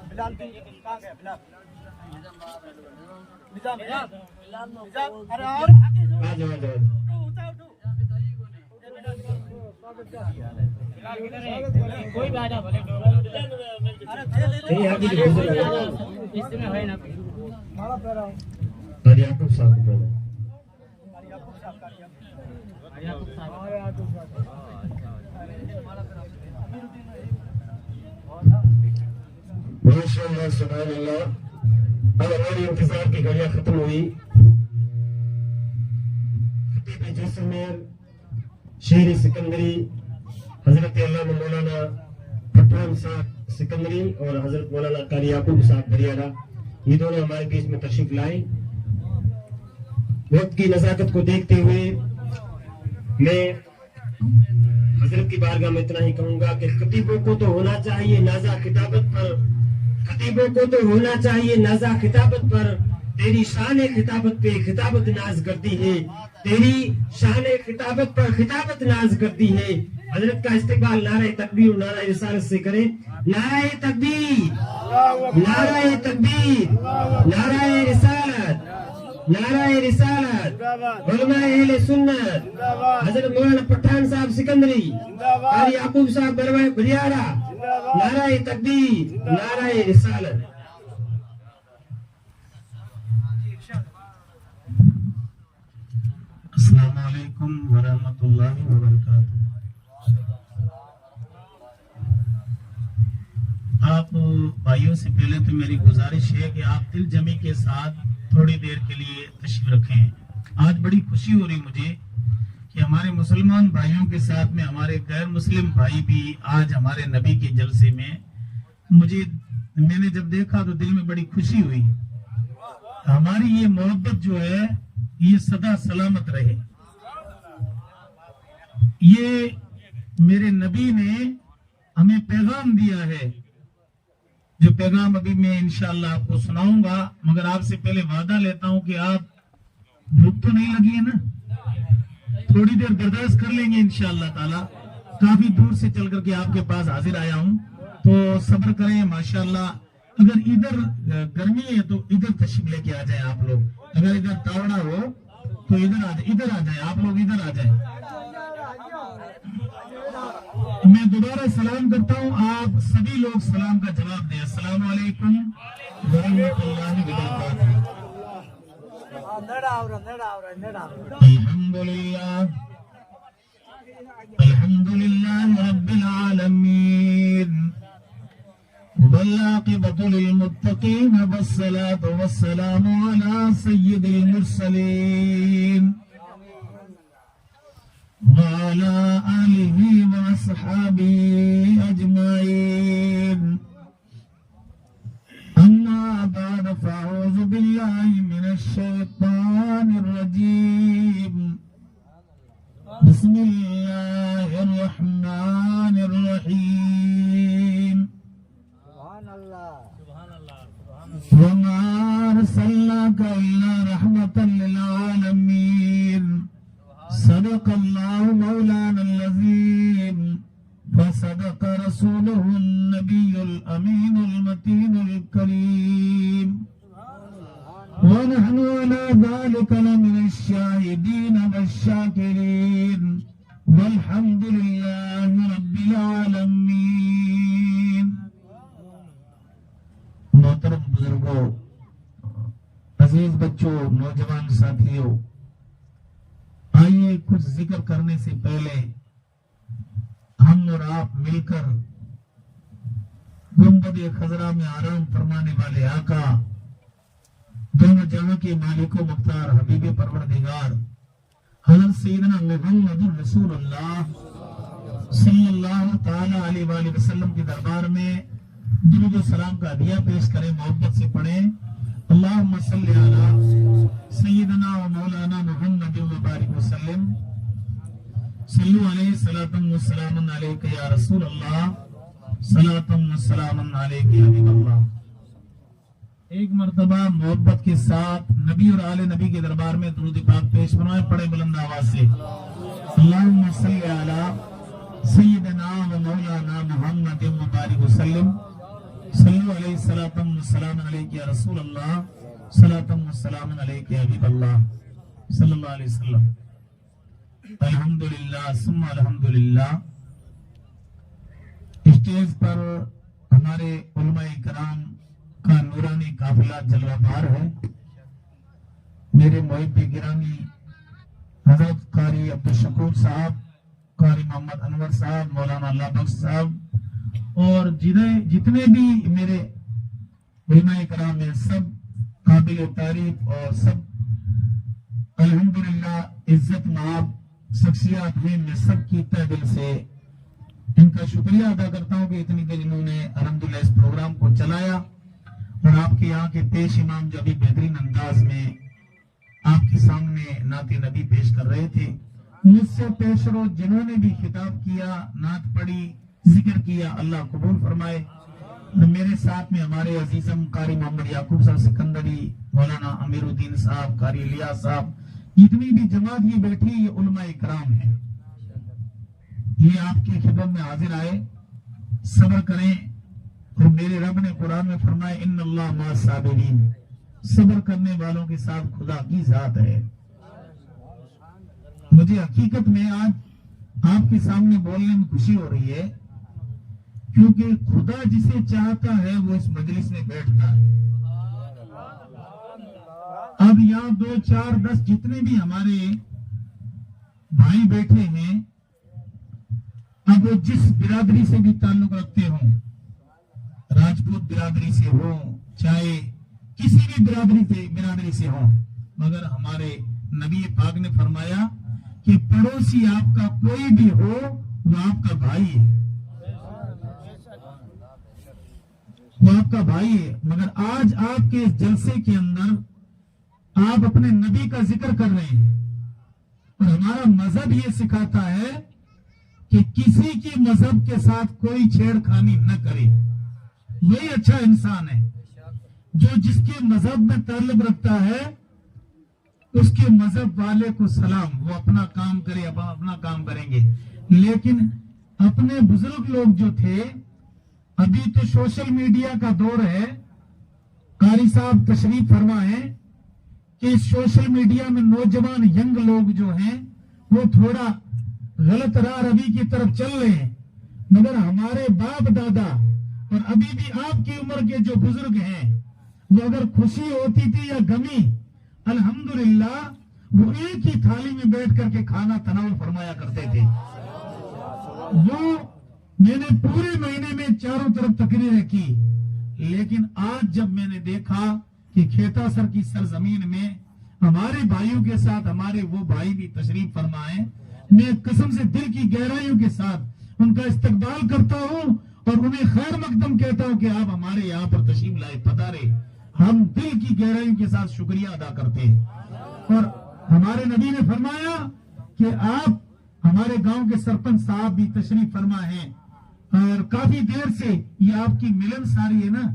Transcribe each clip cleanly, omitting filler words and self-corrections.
بلال کہاں گیا بلال نظام ارے اور کوئی بھی آ جا بھلے اس میں ہے نا یعقوب صاحب بولو ماشاءاللہ سبحان اللہ. اب ہماری انتظار کی گھڑیاں ختم ہوئی. خطیب جیسلمیر شیر سکندری حضرت علامہ مولانا پٹھان صاحب سکندری اور حضرت مولانا قاری یعقوب صاحب بریارہ یہ دونوں ہمارے بیچ میں تشریف لائے. وقت کی نزاکت کو دیکھتے ہوئے میں حضرت کی بارگاہ میں اتنا ہی کہوں گا کہ خطیبوں کو تو ہونا چاہیے نازا خطابت پر، خطیبوں کو تو ہونا چاہیے نازا خطابت پر. تیری شان خطابت پہ خطابت ناز کرتی ہے، تیری شان خطابت پر خطابت ناز کرتی ہے. حضرت کا استقبال نعرہ تکبیر و نعرہ رسالت سے کریں. نعرہ تکبیر، نعرہ تکبیر، نعرہ رسالت، نعرہ رسالت. علماء اہل سنت حضرت مولانا پٹھان صاحب سکندری، قاری یعقوب صاحب بریارہ، نعرہ تکبیر، نعرہ رسالت. السلام علیکم ورحمۃ اللہ وبرکاتہ. آپ بھائیوں سے پہلے تو میری گزارش ہے کہ آپ دل جمی کے ساتھ تھوڑی دیر کے لیے تشریف رکھیں. آج بڑی خوشی ہو رہی مجھے کہ ہمارے مسلمان بھائیوں کے ساتھ میں ہمارے غیر مسلم بھائی بھی آج ہمارے نبی کے جلسے میں میں نے جب دیکھا تو دل میں بڑی خوشی ہوئی. ہماری یہ محبت جو ہے یہ سدا سلامت رہے. یہ میرے نبی نے ہمیں پیغام دیا ہے، جو پیغام ابھی میں انشاءاللہ آپ کو سناؤں گا. مگر آپ سے پہلے وعدہ لیتا ہوں کہ آپ بھوک تو نہیں لگی ہے نا؟ تھوڑی دیر برداشت کر لیں گے انشاءاللہ تعالی. کافی دور سے چل کر کے آپ کے پاس حاضر آیا ہوں تو صبر کریں. ماشاءاللہ اگر ادھر گرمی ہے تو ادھر تشریف لے کے آ جائیں آپ لوگ. اگر ادھر تاوڑا ہو تو ادھر آ جائیں آپ لوگ، ادھر آ جائیں. میں دوبارہ سلام کرتا ہوں، آپ سبھی لوگ سلام کا جواب دیں. السلام علیکم ورحمۃ اللہ وبرکاتہ. الحمدللہ رب العالمین والعاقبۃ للمتقین والصلاۃ والسلام علی سید المرسلین وعلى آله وأصحابه أجمعين. أما بعد فأعوذ بالله من الشيطان الرجيم. بسم الله الرحمن الرحيم. وما أرسلناك إلا رحمة للعالمين. صدق اللہ مولانا العظیم وصدق رسولہ النبی الامین المتین الکریم ونحن على ذلك لمن الشاہدین والشاکرین والحمد للہ رب العالمین. محترم بزرگوں، عزیز بچوں، نوجوان ساتھیوں، آئیے کچھ ذکر کرنے سے پہلے ہم اور آپ مل کر گنبد خضرا میں آرام فرمانے والے آقا، دونوں جہاں کے مالک و مختار حبیب پروردگار حضرت سیدنا محمد رسول اللہ صلی اللہ تعالی علیہ وآلہ وسلم کے دربار میں درود و سلام کا ہدیہ پیش کریں، محبت سے پڑھیں. اللہم صلی علی سیدنا و مولانا محمد مبارک وسلم. صلو علیہ صلاۃ و سلام علیک یا رسول اللہ، صلاۃ و سلام علیک یا حبیب اللہ. ایک مرتبہ محبت کے ساتھ نبی اور آل نبی کے دربار میں درود پاک پیش فرمائیں، پڑھے بلند آواز سے، اللہم صلی علی سیدنا و مولانا محمد مبارک وسلم، صلو علیہ الصلاۃ والسلام علیک یا رسول اللہ، صلاۃ والسلام علیک یا حبیب اللہ صلی اللہ علیہ وسلم۔ الحمدللہ ثم الحمدللہ، اسٹیج پر ہمارے علماء کرام کا نورانی قافلہ جلوہ بار ہے۔ میرے محب گرامی حضرت قاری عبدالشکور صاحب، قاری محمد انور صاحب، مولانا اللہ بخش صاحب اور جتنے بھی میرے علماء کرام ہیں، سب قابل تعریف اور سب الحمدللہ عزت مآب شخصیات ہیں۔ میں سب کی تہ دل سے ان کا شکریہ ادا کرتا ہوں کہ اتنی دیر انہوں نے الحمدللہ اس پروگرام کو چلایا، اور آپ کے یہاں کے پیش امام جو ابھی بہترین انداز میں آپ کے سامنے نعت نبی پیش کر رہے تھے، مجھ سے پیش رو جنہوں نے بھی خطاب کیا، نعت پڑھی، ذکر کیا، اللہ قبول فرمائے۔ اور میرے ساتھ میں ہمارے عزیزم قاری محمد یعقوب صاحب سکندری، مولانا امیر الدین صاحب، قاری الیاس صاحب، جتنی بھی جماعت یہ بیٹھی یہ علماء کرام ہیں، یہ آپ کی خدمت میں حاضر آئے، صبر کریں، اور میرے رب نے قرآن میں فرمایا ان اللہ مع الصابرین، صبر کرنے والوں کے ساتھ خدا کی ذات ہے۔ مجھے حقیقت میں آج آپ کے سامنے بولنے میں خوشی ہو رہی ہے، کیونکہ خدا جسے چاہتا ہے وہ اس مجلس میں بیٹھتا ہے۔ اب یہاں 2 4 10 جتنے بھی ہمارے بھائی بیٹھے ہیں، اب وہ جس برادری سے بھی تعلق رکھتے ہوں، راجپوت برادری سے ہوں، چاہے کسی بھی برادری سے ہوں، مگر ہمارے نبی پاک نے فرمایا کہ پڑوسی آپ کا کوئی بھی ہو وہ آپ کا بھائی ہے، وہ آپ کا بھائی ہے۔ مگر آج آپ کے اس جلسے کے اندر آپ اپنے نبی کا ذکر کر رہے ہیں، اور ہمارا مذہب یہ سکھاتا ہے کہ کسی کی مذہب کے ساتھ کوئی چھیڑ خانی نہ کرے، وہی اچھا انسان ہے۔ جو جس کے مذہب میں تعلق رکھتا ہے اس کے مذہب والے کو سلام، وہ اپنا کام کرے، اپنا کام کریں گے۔ لیکن اپنے بزرگ لوگ جو تھے، ابھی تو سوشل میڈیا کا دور ہے، قاری صاحب تشریف فرما ہے کہ سوشل میڈیا میں نوجوان ینگ لوگ جو ہیں وہ تھوڑا غلط راہ روی کی طرف چل رہے ہیں، مگر ہمارے باپ دادا اور ابھی بھی آپ کی عمر کے جو بزرگ ہیں، وہ اگر خوشی ہوتی تھی یا غمی، الحمدللہ وہ ایک ہی تھالی میں بیٹھ کر کے کھانا تناول فرمایا کرتے تھے۔ وہ میں نے پورے مہینے میں چاروں طرف تقریریں کی، لیکن آج جب میں نے دیکھا کہ کھیتا سر کی سرزمین میں ہمارے بھائیوں کے ساتھ ہمارے وہ بھائی بھی تشریف فرمائے، میں قسم سے دل کی گہرائیوں کے ساتھ ان کا استقبال کرتا ہوں اور انہیں خیر مقدم کہتا ہوں کہ آپ ہمارے یہاں پر تشریف لائے، پدارے۔ ہم دل کی گہرائیوں کے ساتھ شکریہ ادا کرتے ہیں۔ اور ہمارے نبی نے فرمایا کہ آپ ہمارے گاؤں کے سرپنچ صاحب بھی تشریف فرما ہیں، اور کافی دیر سے یہ آپ کی ملن ساری ہے نا،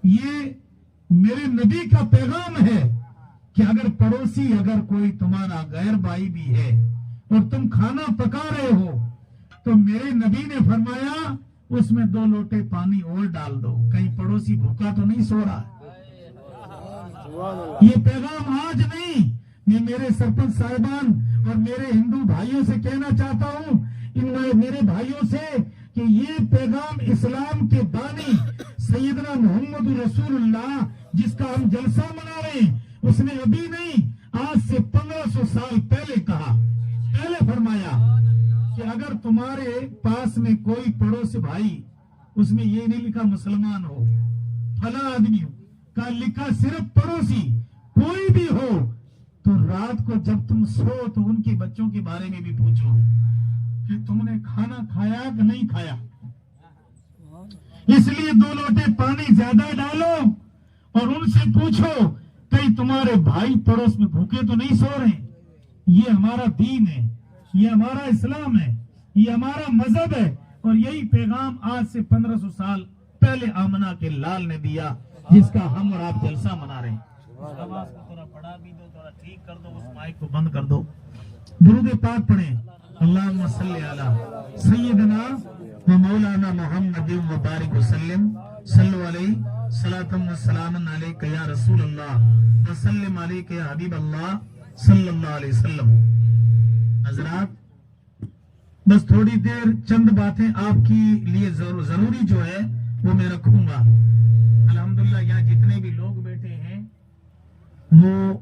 یہ میرے نبی کا پیغام ہے کہ اگر پڑوسی، اگر کوئی تمہارا غیر بھائی بھی ہے اور تم کھانا پکا رہے ہو تو میرے نبی نے فرمایا اس میں 2 لوٹے پانی اور ڈال دو، کہیں پڑوسی بھوکا تو نہیں سو رہا۔ یہ پیغام آج نہیں، میں میرے سرپنچ صاحبان اور میرے ہندو بھائیوں سے کہنا چاہتا ہوں، میرے بھائیوں سے، کہ یہ پیغام اسلام کے بانی سیدنا محمد رسول اللہ جس کا ہم جلسہ منا رہے ہیں، اس نے ابھی نہیں، آج سے 1500 سال پہلے کہا، پہلے فرمایا کہ اگر تمہارے پاس میں کوئی پڑوس بھائی، اس میں یہ نہیں لکھا مسلمان ہو، فلاں آدمی ہو، کا لکھا صرف پڑوسی، کوئی بھی ہو، تو رات کو جب تم سو تو ان کے بچوں کے بارے میں بھی پوچھو کہ تم نے کھانا کھایا کہ نہیں کھایا۔ اس لیے 2 لوٹے پانی زیادہ ڈالو اور ان سے پوچھو کہیں تمہارے بھائی پڑوس میں بھوکے تو نہیں سو رہے۔ یہ ہمارا دین ہے، یہ ہمارا اسلام ہے، یہ ہمارا مذہب ہے، اور یہی پیغام آج سے 1500 سال پہلے آمنہ کے لال نے دیا جس کا ہم اور آپ جلسہ منا رہے ہیں. آواز کو تھوڑا بڑھا بھی دو، تھوڑا ٹھیک کر دو، اس مائک کو بند کر دو. درود پاک پڑھیں. اللہم صلی علی سیدنا و مولانا محمد و بارک وسلم صلو علیہ صلاۃ و سلام علیک یا رسول اللہ وسلم علیک یا حبیب اللہ صلی اللہ علیہ وسلم. حضرات بس تھوڑی دیر چند باتیں آپ کی لیے ضروری جو ہے وہ میں رکھوں گا. الحمدللہ یہاں جتنے بھی لوگ بیٹھے ہیں وہ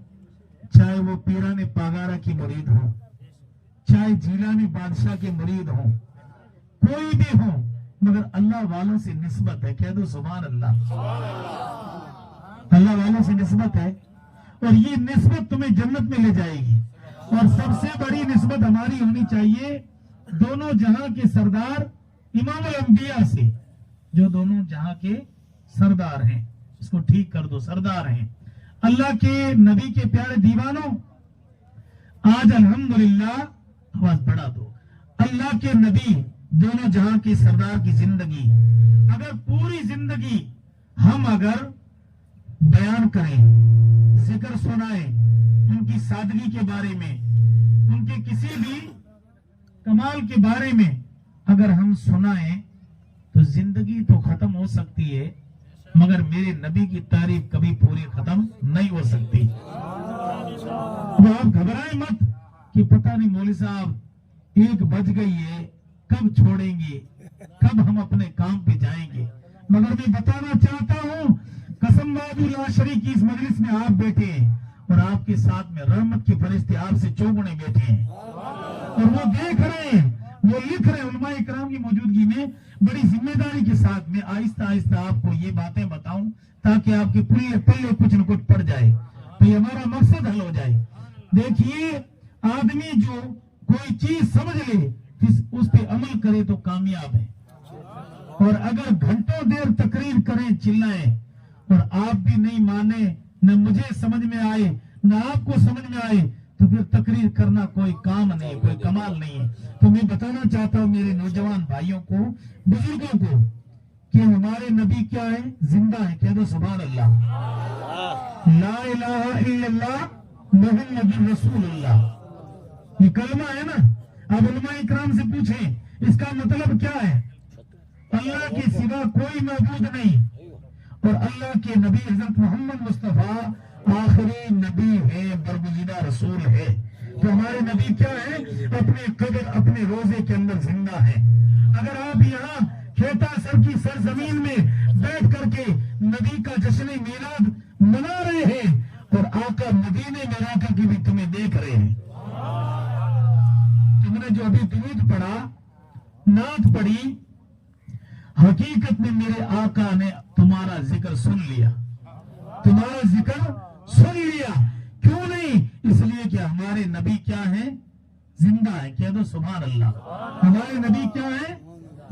چاہے وہ پیران پاگارا کی مرید ہوں، چاہے جیلانی بادشاہ کے مرید ہوں، کوئی بھی ہوں، مگر اللہ والوں سے نسبت ہے. کہہ دو سبحان اللہ. اللہ والوں سے نسبت ہے اور یہ نسبت تمہیں جنت میں لے جائے گی. اور سب سے بڑی نسبت ہماری ہونی چاہیے دونوں جہاں کے سردار امام الانبیاء سے، جو دونوں جہاں کے سردار ہیں. اس کو ٹھیک کر دو، سردار ہیں. اللہ کے نبی کے پیارے دیوانوں، آج الحمدللہ آواز بڑھا دو، اللہ کے نبی دونوں جہاں کے سردار کی زندگی اگر پوری زندگی ہم اگر بیان کریں، ذکر سنائیں ان کی سادگی کے بارے میں، ان کے کسی بھی کمال کے بارے میں اگر ہم سنائیں تو زندگی تو ختم ہو سکتی ہے مگر میرے نبی کی تعریف کبھی پوری ختم نہیں ہو سکتی. اب آپ گھبرائیں مت کہ پتہ نہیں مولوی صاحب 1 بج گئی ہے، کب چھوڑیں گے، کب ہم اپنے کام پہ جائیں گے. مگر میں بتانا چاہتا ہوں قسم وعدہ لا شریک کی اس مجلس میں آپ بیٹھے ہیں اور آپ کے ساتھ میں رحمت کے فرشتے آپ سے چوگنے بیٹھے ہیں اور وہ دیکھ رہے ہیں، وہ لکھ رہے ہیں. علماء اکرام کی موجودگی میں بڑی ذمہ داری کے ساتھ میں آہستہ آہستہ آپ کو یہ باتیں بتاؤں تاکہ آپ کے پلے کچھ نہ کچھ پڑ جائے تو یہ ہمارا مقصد حل ہو جائے. دیکھیے آدمی جو کوئی چیز سمجھ لے اس پہ عمل کرے تو کامیاب ہے، اور اگر گھنٹوں دیر تقریر کریں چلائیں اور آپ بھی نہیں مانے، نہ مجھے سمجھ میں آئے نہ آپ کو سمجھ میں آئے تو پھر تقریر کرنا کوئی کام نہیں، کوئی کمال نہیں ہے. تو میں بتانا چاہتا ہوں میرے نوجوان بھائیوں کو، بزرگوں کو، کہ ہمارے نبی کیا ہے؟ زندہ ہے. کہہ دو سبحان اللہ. لا الہ الا اللہ محمد رسول اللہ. یہ کلمہ ہے نا. اب علماء اکرام سے پوچھیں اس کا مطلب کیا ہے؟ اللہ کے سوا کوئی معبود نہیں اور اللہ کے نبی حضرت محمد مصطفیٰ آخری نبی ہے، برگزیدہ رسول ہے. تو ہمارے نبی کیا ہے؟ اپنے قبر اپنے روزے کے اندر زندہ ہے. اگر آپ یہاں کھیتا سر کی سرزمین میں بیٹھ کر کے نبی کا جشن میلاد منا رہے ہیں اور آقا مدینے میں رہ کر کے بھی تمہیں دیکھ رہے ہیں. تم نے جو ابھی درود پڑھا، نعت پڑھی، حقیقت میں میرے آقا نے تمہارا ذکر سن لیا، تمہارا ذکر سن لیا. کیوں نہیں؟ اس لیے کہ ہمارے نبی کیا ہے؟ زندہ ہے. کہہ دو سبحان اللہ. ہمارے نبی کیا ہے؟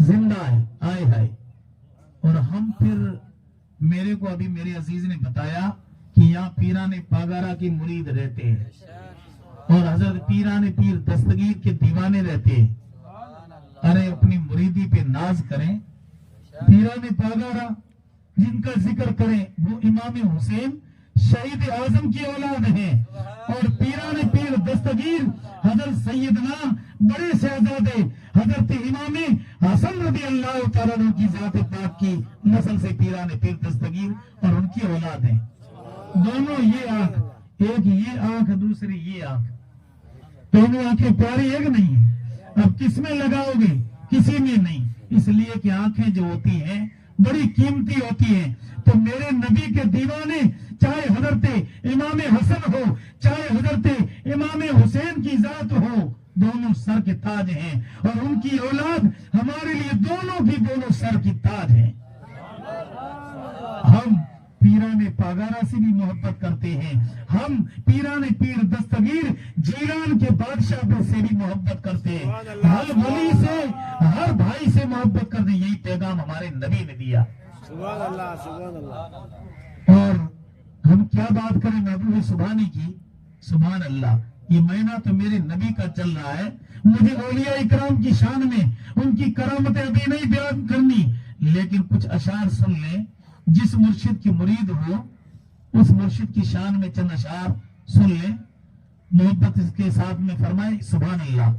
زندہ ہے. آئے ہائے. اور ہم پھر میرے کو ابھی میرے عزیز نے بتایا کہ یہاں پیران پاگارا کی مرید رہتے ہیں اور حضرت پیران پیر دستگیر کے دیوانے رہتے ہیں. ارے اپنی مریدی پہ ناز کریں. پیران پاگارا جن کا ذکر کریں وہ امام حسین شہید اعظم کی اولاد ہیں اور پیران پیر دستگیر حضرت سیدنا بڑے شہزادے حضرت امام حسن رضی اللہ تعالیٰ عنہ کی ذات پاک کی نسل سے پیران پیر دستگیر اور ان کی اولاد ہیں. دونوں یہ آنکھ، ایک یہ آنکھ دوسری یہ آنکھ، دونوں آنکھیں پیاری ایک نہیں ہے. اب کس میں لگاؤ گے؟ کسی میں نہیں. اس لیے کہ آنکھیں جو ہوتی ہیں بڑی قیمتی ہوتی ہیں. تو میرے نبی کے دیوانے چاہے حضرت امام حسن ہو چاہے حضرت امام حسین کی ذات ہو، دونوں سر کے تاج ہیں اور ان کی اولاد ہمارے لیے دونوں کی دونوں سر کی تاج ہیں. ہم پیران پاگارا سے بھی محبت کرتے ہیں، ہم پیران پیر دستگیر جیلان کے بادشاہ سے بھی محبت کرتے ہیں، ہر ولی سے ہر بھائی سے محبت کرتے ہیں. یہی پیغام ہمارے نبی نے دیا. سبحان اللہ سبحان اللہ. اور ہم کیا بات کریں محبوب سبحانی کی. سبحان اللہ. یہ مہینہ تو میرے نبی کا چل رہا ہے. مجھے اولیاء اکرام کی شان میں ان کی کرامتیں ابھی نہیں بیان کرنی، لیکن کچھ اشعار سن لیں. जिस मुर्शिद की मुरीद हो उस मुर्शिद की शान में चंद अशार सुन ले, मोहब्बत इसके साथ में फरमाए सुभान अल्लाह।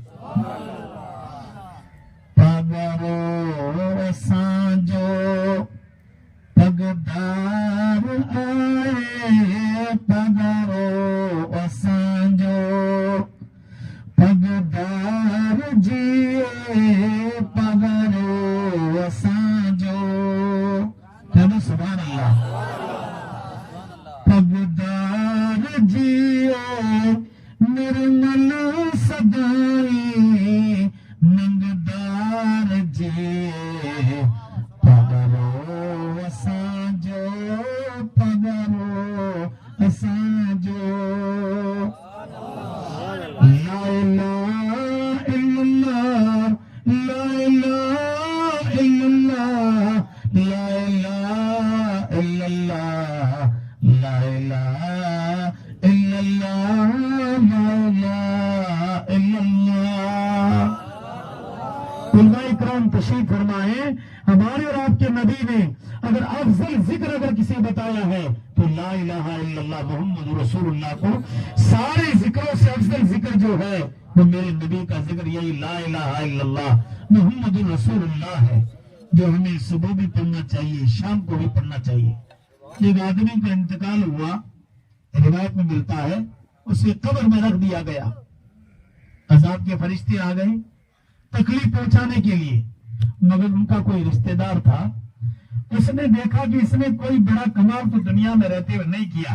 पगरो सांजो पगदार आए, पगरो सांजो पगदार जिए, पगरो सांजो, कहना सुभान अल्लाह। पगदार जिए निर्मल सदाई, नंगदार जिए पगरो सांजो, पगरो सांजो। ला इलाहा इल्लल्लाह, ला इलाहा इल्लल्लाह, ला इलाहा इल्लल्लाह, ला इलाहा इल्लल्लाह, ला इलाहा इल्लल्लाह। उलमा इकराम तशरीफ फरमाए, हमारे और आपके नबी ने अगर अफजल जिक्र अगर किसी बताया है तो ला इलाहा इल्लल्लाह मुहम्मद रसूलुल्लाह को सारे जिक्रों से अफजल जिक्र जो है वो मेरे नबी का जिक्र यही ला इलाहा इल्लल्लाह मुहम्मद रसूलुल्लाह है, जो हमें सुबह भी पढ़ना चाहिए, शाम को भी पढ़ना चाहिए। एक आदमी का इंतकाल हुआ, रिवायत में मिलता है, उसे कब्र में रख दिया गया, अजाब के फरिश्ते आ गए तकलीफ पहुंचाने के लिए, मगर उनका कोई रिश्तेदार था, उसने देखा कि इसने कोई बड़ा कमाल तो दुनिया में रहते हुए नहीं किया,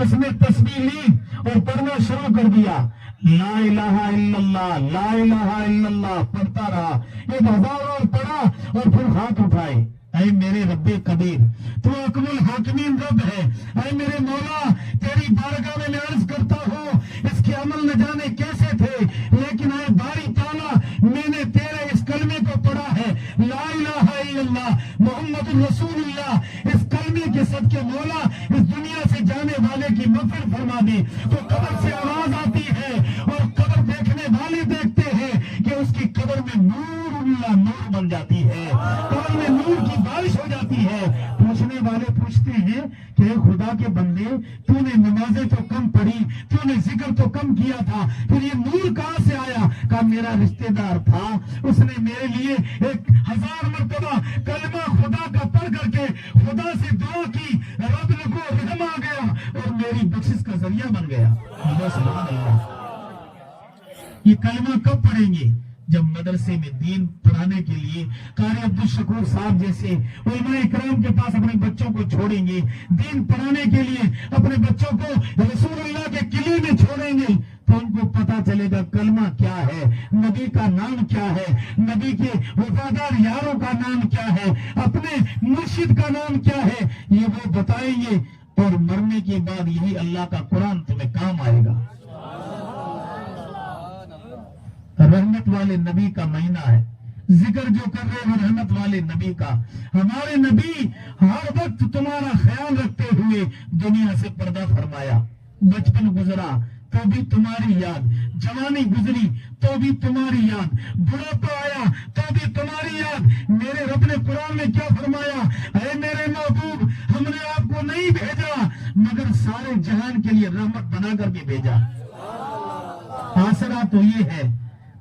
उसने तस्बीह ली और पढ़ना शुरू कर दिया, ला इलाहा इल्लल्लाह, ला इलाहा इल्लल्लाह पढ़ता रहा, 1000 बार पढ़ा और फिर हाथ उठाए, ऐ मेरे रब्बे कदीर, तू अकमुल हाकिमीन रब है, ऐ मेरे मौला तेरी बारगाह में मैं अर्ज करता हूँ, इसके अमल न जाने कैसे थे, लेकिन ऐ बारी ताला मैंने तेरे इस कलमे को पढ़ा है, ला इलाहा इल्लल्लाह मुहम्मद रसूलुल्लाह, इस कलमे के सदके मौला इस दुनिया से जाने वाले की मग़फ़िरत फरमा दे। तो कब्र से आवाज आती है और कब्र देखने वाले देखते हैं कि उसकी कब्र में नूरुल्लाह नूर बन जाती है, कब्र में नूर की बारिश हो जाती है। पूछने वाले पूछते हैं कि खुदा के बंदे तूने नमाजें तो कम पढ़ी, तूने जिक्र तो कम किया था, फिर ये नूर कहां से आया? कहा मेरा रिश्तेदार था, उसने मेरे लिए 1000 मरतबा कलमा खुदा का पढ़ करके खुदा से दुआ की, रब को रहम आ गया और मेरी बख्शिश का जरिया बन गया। सुभान अल्लाह। ये कलमा कब पढ़ेंगे? जब मदरसे में दीन पढ़ाने के लिए कारी अब्दुल शकूर साहब जैसे उलमा इकराम के पास अपने बच्चों को छोड़ेंगे, दीन पढ़ाने के लिए अपने बच्चों को रसूलुल्लाह के किले में छोड़ेंगे, तो उनको पता चलेगा कलमा क्या है, नबी का नाम क्या है, नबी के वफादार यारों का नाम क्या है, अपने मुर्शिद का नाम क्या है, ये वो बताएंगे। और मरने के बाद यही अल्लाह का कुरान तुम्हें काम आएगा। रहमत वाले नबी का महीना है, जिक्र जो कर रहे हैं रहमत वाले नबी का। हमारे नबी हर वक्त तुम्हारा ख्याल रखते हुए दुनिया से पर्दा फरमाया, बचपन गुजरा तो भी तुम्हारी याद, जवानी गुजरी तो भी तुम्हारी याद, बुढ़ापा आया तो भी तुम्हारी याद। मेरे रब ने कुरान में क्या फरमाया? ऐ मेरे महबूब, हमने आपको नहीं भेजा मगर सारे जहान के लिए रहमत बना करके भेजा। आसरा तो ये है,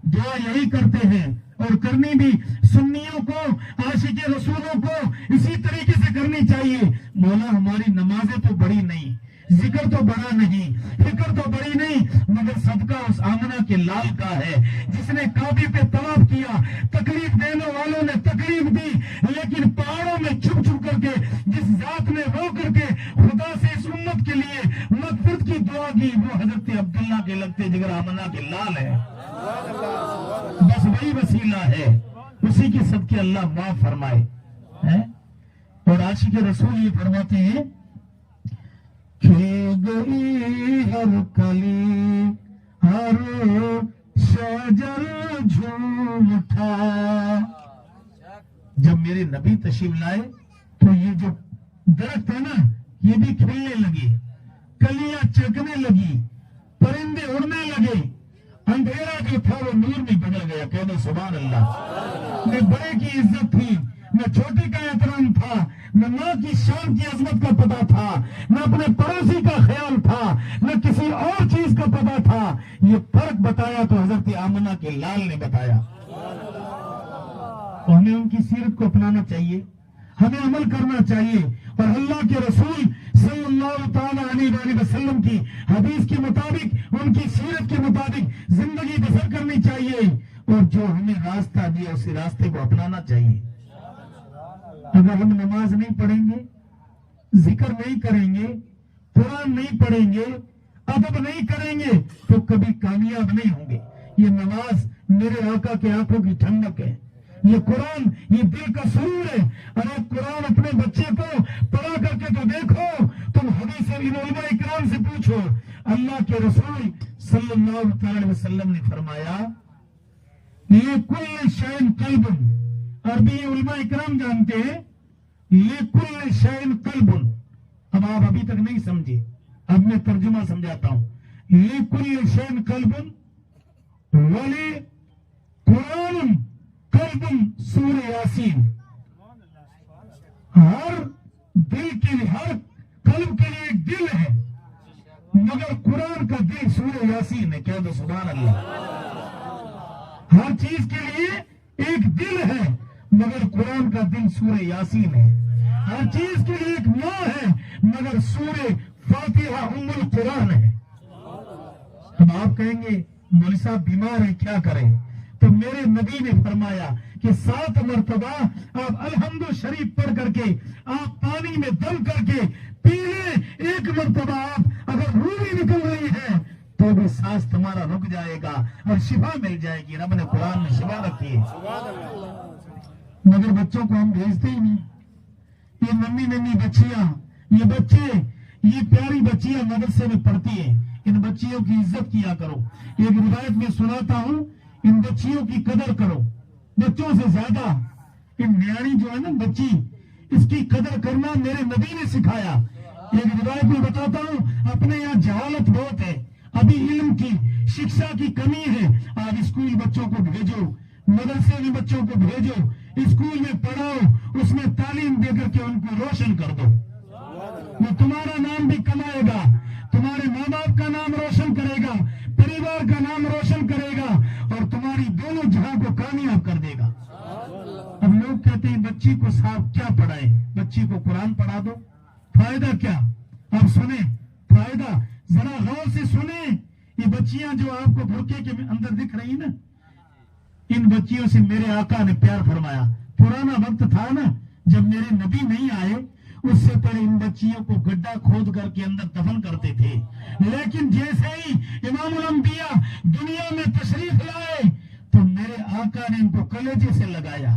दुआ यही करते हैं और करनी भी सुन्नियों को, आशिके रसूलों को इसी तरीके से करनी चाहिए। मौला हमारी नमाजें तो बड़ी नहीं, जिक्र तो बड़ा नहीं, फिक्र तो बड़ी नहीं, मगर सबका उस आमना के लाल का है जिसने काबे पे तवाफ किया, तकलीफ देने वालों ने तकलीफ दी, लेकिन पहाड़ों में छुप छुप करके जिस जात ने रो करके खुदा से इस उम्मत के लिए मग़फ़िरत की दुआ की, वो हजरत अब्दुल्ला के लगते जिगर आमना के लाल है। बस वही वसीला है, उसी के सबके अल्लाह माफ फरमाए है। और आशिक़े रसूल ये फरमाते हैं, खिल गई हर कली हर शजर झूम उठा। जब मेरे नबी तशरीफ लाए तो ये जो दरख्त है ना, ये भी खिलने लगे, कलियां चकने लगी, परिंदे उड़ने लगे, अंधेरा जो था वो नूर में बदल गया। कहने सुभान अल्लाह। न बड़े की इज्जत थी, न छोटे का एहतराम था, نہ ماں کی شان کی عظمت کا پتا تھا، نہ اپنے پڑوسی کا خیال تھا، نہ کسی اور چیز کا پتا تھا. یہ فرق بتایا تو حضرت آمنہ کے لال نے بتایا. تو ہمیں ان کی سیرت کو اپنانا چاہیے، ہمیں عمل کرنا چاہیے، اور اللہ کے رسول صلی اللہ تعالی علیہ وسلم کی حدیث کے مطابق، ان کی سیرت کے مطابق زندگی بسر کرنی چاہیے، اور جو ہمیں راستہ دیا اسی راستے کو اپنانا چاہیے. اگر ہم نماز نہیں پڑھیں گے، ذکر نہیں کریں گے، قرآن نہیں پڑھیں گے، ادب نہیں کریں گے، تو کبھی کامیاب نہیں ہوں گے. یہ نماز میرے آقا کے آنکھوں کی ٹھنڈک ہے، یہ قرآن یہ دل کا سرور ہے. اگر قرآن اپنے بچے کو پڑھا کر کے تو دیکھو، تم حدیث علماء اکرام سے پوچھو. اللہ کے رسول صلی اللہ علیہ وسلم نے فرمایا، لِكُلِّ شَيْءٍ قَلْبٌ، عربی علماء اکرام جانتے ہیں لِكُلِّ شَيْءٍ قَلْبٌ. اب آپ ابھی تک نہیں سمجھے، اب میں ترجمہ سمجھاتا ہوں. لِكُلِّ شَيْءٍ قَلْبٌ وَلِقُرْآنٌ قَلْبٌ سورہ یاسین. ہر دل کے لیے، ہر قلب کے لیے ایک دل ہے، مگر قرآن کا دل سورہ یاسین ہے. کہہ دو سبحان اللہ. ہر چیز کے لیے ایک دل ہے، مگر قرآن کا دل سورہ یاسین ہے. ہر چیز کے لیے ایک ماں ہے، مگر سورہ فاتحہ ام القرآن ہے. اب آپ کہیں گے مولوی صاحب بیمار ہیں کیا کریں؟ تو میرے نبی نے فرمایا کہ 7 مرتبہ آپ الحمد شریف پڑھ کر کے آپ پانی میں دم کر کے پی لیں. 1 مرتبہ آپ اگر روح بھی نکل رہی ہے تو بھی سانس تمہارا رک جائے گا اور شفا مل جائے گی. رب نے قرآن میں شفا رکھی ہے. مگر بچوں کو ہم بھیجتے ہی نہیں. یہ ننھی بچیاں، یہ بچے، یہ پیاری بچیاں مدرسے میں پڑھتی ہیں. ان بچیوں کی عزت کیا کرو. ایک روایت میں سناتا ہوں، ان بچیوں کی قدر کرو بچوں سے زیادہ. ان نیاڑی جو ہے نا بچی، اس کی قدر کرنا میرے نبی نے سکھایا. ایک روایت میں بتاتا ہوں، اپنے یہاں جہالت بہت ہے، ابھی علم کی شکشا کی کمی ہے. آپ اسکول بچوں کو بھیجو، مدرسے میں بچوں کو بھیجو، اسکول میں پڑھاؤ، اس میں تعلیم دے کر کے ان کو روشن کر دو. وہ تمہارا نام بھی کمائے گا، تمہارے ماں باپ کا نام روشن کرے گا، پریوار کا نام روشن کرے گا، اور تمہاری دونوں جہاں کو کامیاب کر دے گا. اب لوگ کہتے ہیں بچی کو صاحب کیا پڑھائے؟ بچی کو قرآن پڑھا دو. فائدہ کیا؟ اب سنیں فائدہ، ذرا غور سے سنیں. یہ بچیاں جو آپ کو برقعے کے اندر دکھ رہی نا، ان بچیوں سے میرے آقا نے پیار فرمایا. پرانا وقت تھا نا جب میرے نبی نہیں آئے، اس سے پہلے ان بچیوں کو گڈھا کھود کر کے اندر دفن کرتے تھے. لیکن جیسے ہی امام الانبیاء دنیا میں تشریف لائے تو میرے آقا نے ان کو کلیجے سے لگایا،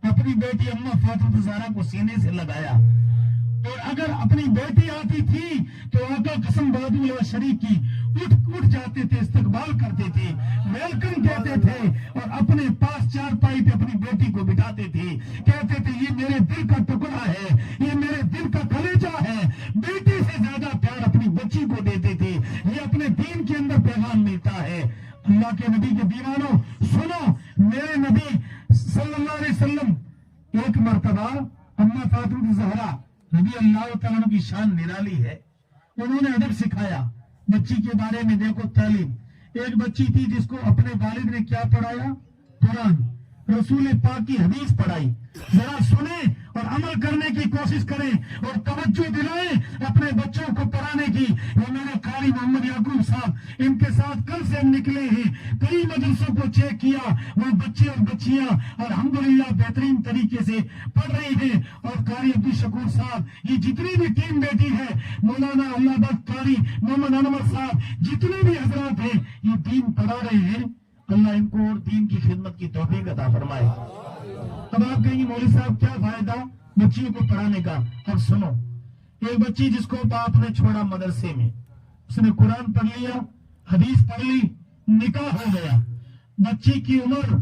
اپنی بیٹی اماں فاطمہ زہرا کو سینے سے لگایا. اور اگر اپنی بیٹی آتی تھی تو آقا قسم بہادر و شریف کی اٹھ جاتے تھے، استقبال کرتے تھے، ویلکم کہتے تھے، اور اپنے پاس چارپائی پہ اپنی بیٹی کو بٹھاتے تھے. کہتے تھے یہ میرے دل کا ٹکڑا ہے، یہ میرے دل کا کلیجہ ہے. بیٹی سے زیادہ پیار اپنی بچی کو دیتے تھے. یہ اپنے دین کے اندر پیغام ملتا ہے. اللہ کے نبی کے دیوانوں سنو، میرے نبی صلی اللہ علیہ وسلم ایک مرتبہ اماں فاطمہ زہرا رضی اللہ تعالیٰ کی شان نرالی ہے، انہوں نے ادب سکھایا. بچی کے بارے میں دیکھو تعلیم. ایک بچی تھی جس کو اپنے والد نے کیا پڑھایا؟ قرآن. رسول پاک کی حدیث پڑھائی. ذرا سنیں اور عمل کرنے کی کوشش کریں اور توجہ دلائیں اپنے بچوں کو پڑھانے کی. یہ میرے قاری محمد یعقوب صاحب، ان کے ساتھ کل سے ہم نکلے ہیں، کئی مدرسوں کو چیک کیا، وہ بچے اور بچیاں الحمدللہ بہترین طریقے سے پڑھ رہی ہیں. اور قاری عبدالشکور صاحب، یہ جتنی بھی ٹیم بیٹی ہے، مولانا اللہ بخش قاری محمد انور صاحب، جتنے بھی حضرات ہیں یہ دین پڑھا رہے ہیں. اللہ ان کو اور دین کی خدمت کی توفیق عطا فرمائے. اب آپ کہیں گے مولوی صاحب کیا فائدہ بچیوں کو پڑھانے کا؟ اب سنو، ایک بچی جس کو باپ نے چھوڑا مدرسے میں، اس نے قرآن پڑھ لیا، حدیث پڑھ لی، نکاح ہو گیا. بچی کی عمر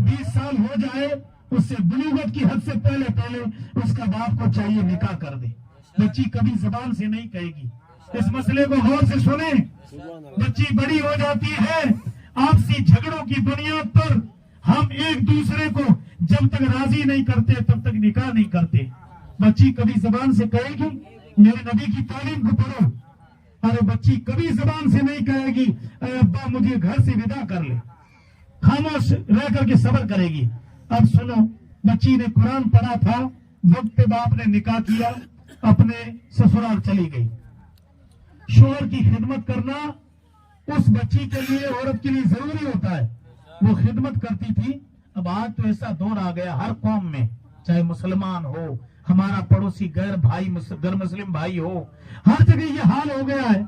20 سال ہو جائے، اس سے بلوغت کی حد سے پہلے اس کا باپ کو چاہیے نکاح کر دے. بچی کبھی زبان سے نہیں کہے گی. اس مسئلے کو غور سے سنیں. بچی بڑی ہو جاتی ہے، آپسی جھگڑوں کی بنیاد پر ہم ایک دوسرے کو جب تک راضی نہیں کرتے تب تک نکاح نہیں کرتے. बच्ची कभी जबान से कहेगी मेरे नबी की तालीम को पढ़ो? अरे बच्ची कभी जबान से नहीं कहेगी अरे अब्बा मुझे घर से विदा कर ले, खामोश रह करके सब्र करेगी। अब सुनो, बच्ची ने कुरान पढ़ा था, वक्त पे बाप ने निकाह किया, अपने ससुराल चली गई। शोहर की खिदमत करना उस बच्ची के लिए, औरत के लिए जरूरी होता है। वो खिदमत करती थी। अब आज तो ऐसा दौर आ गया हर कौम में, चाहे मुसलमान हो, हमारा पड़ोसी गैर भाई गैर मुस्लिम भाई हो, हर जगह ये हाल हो गया है।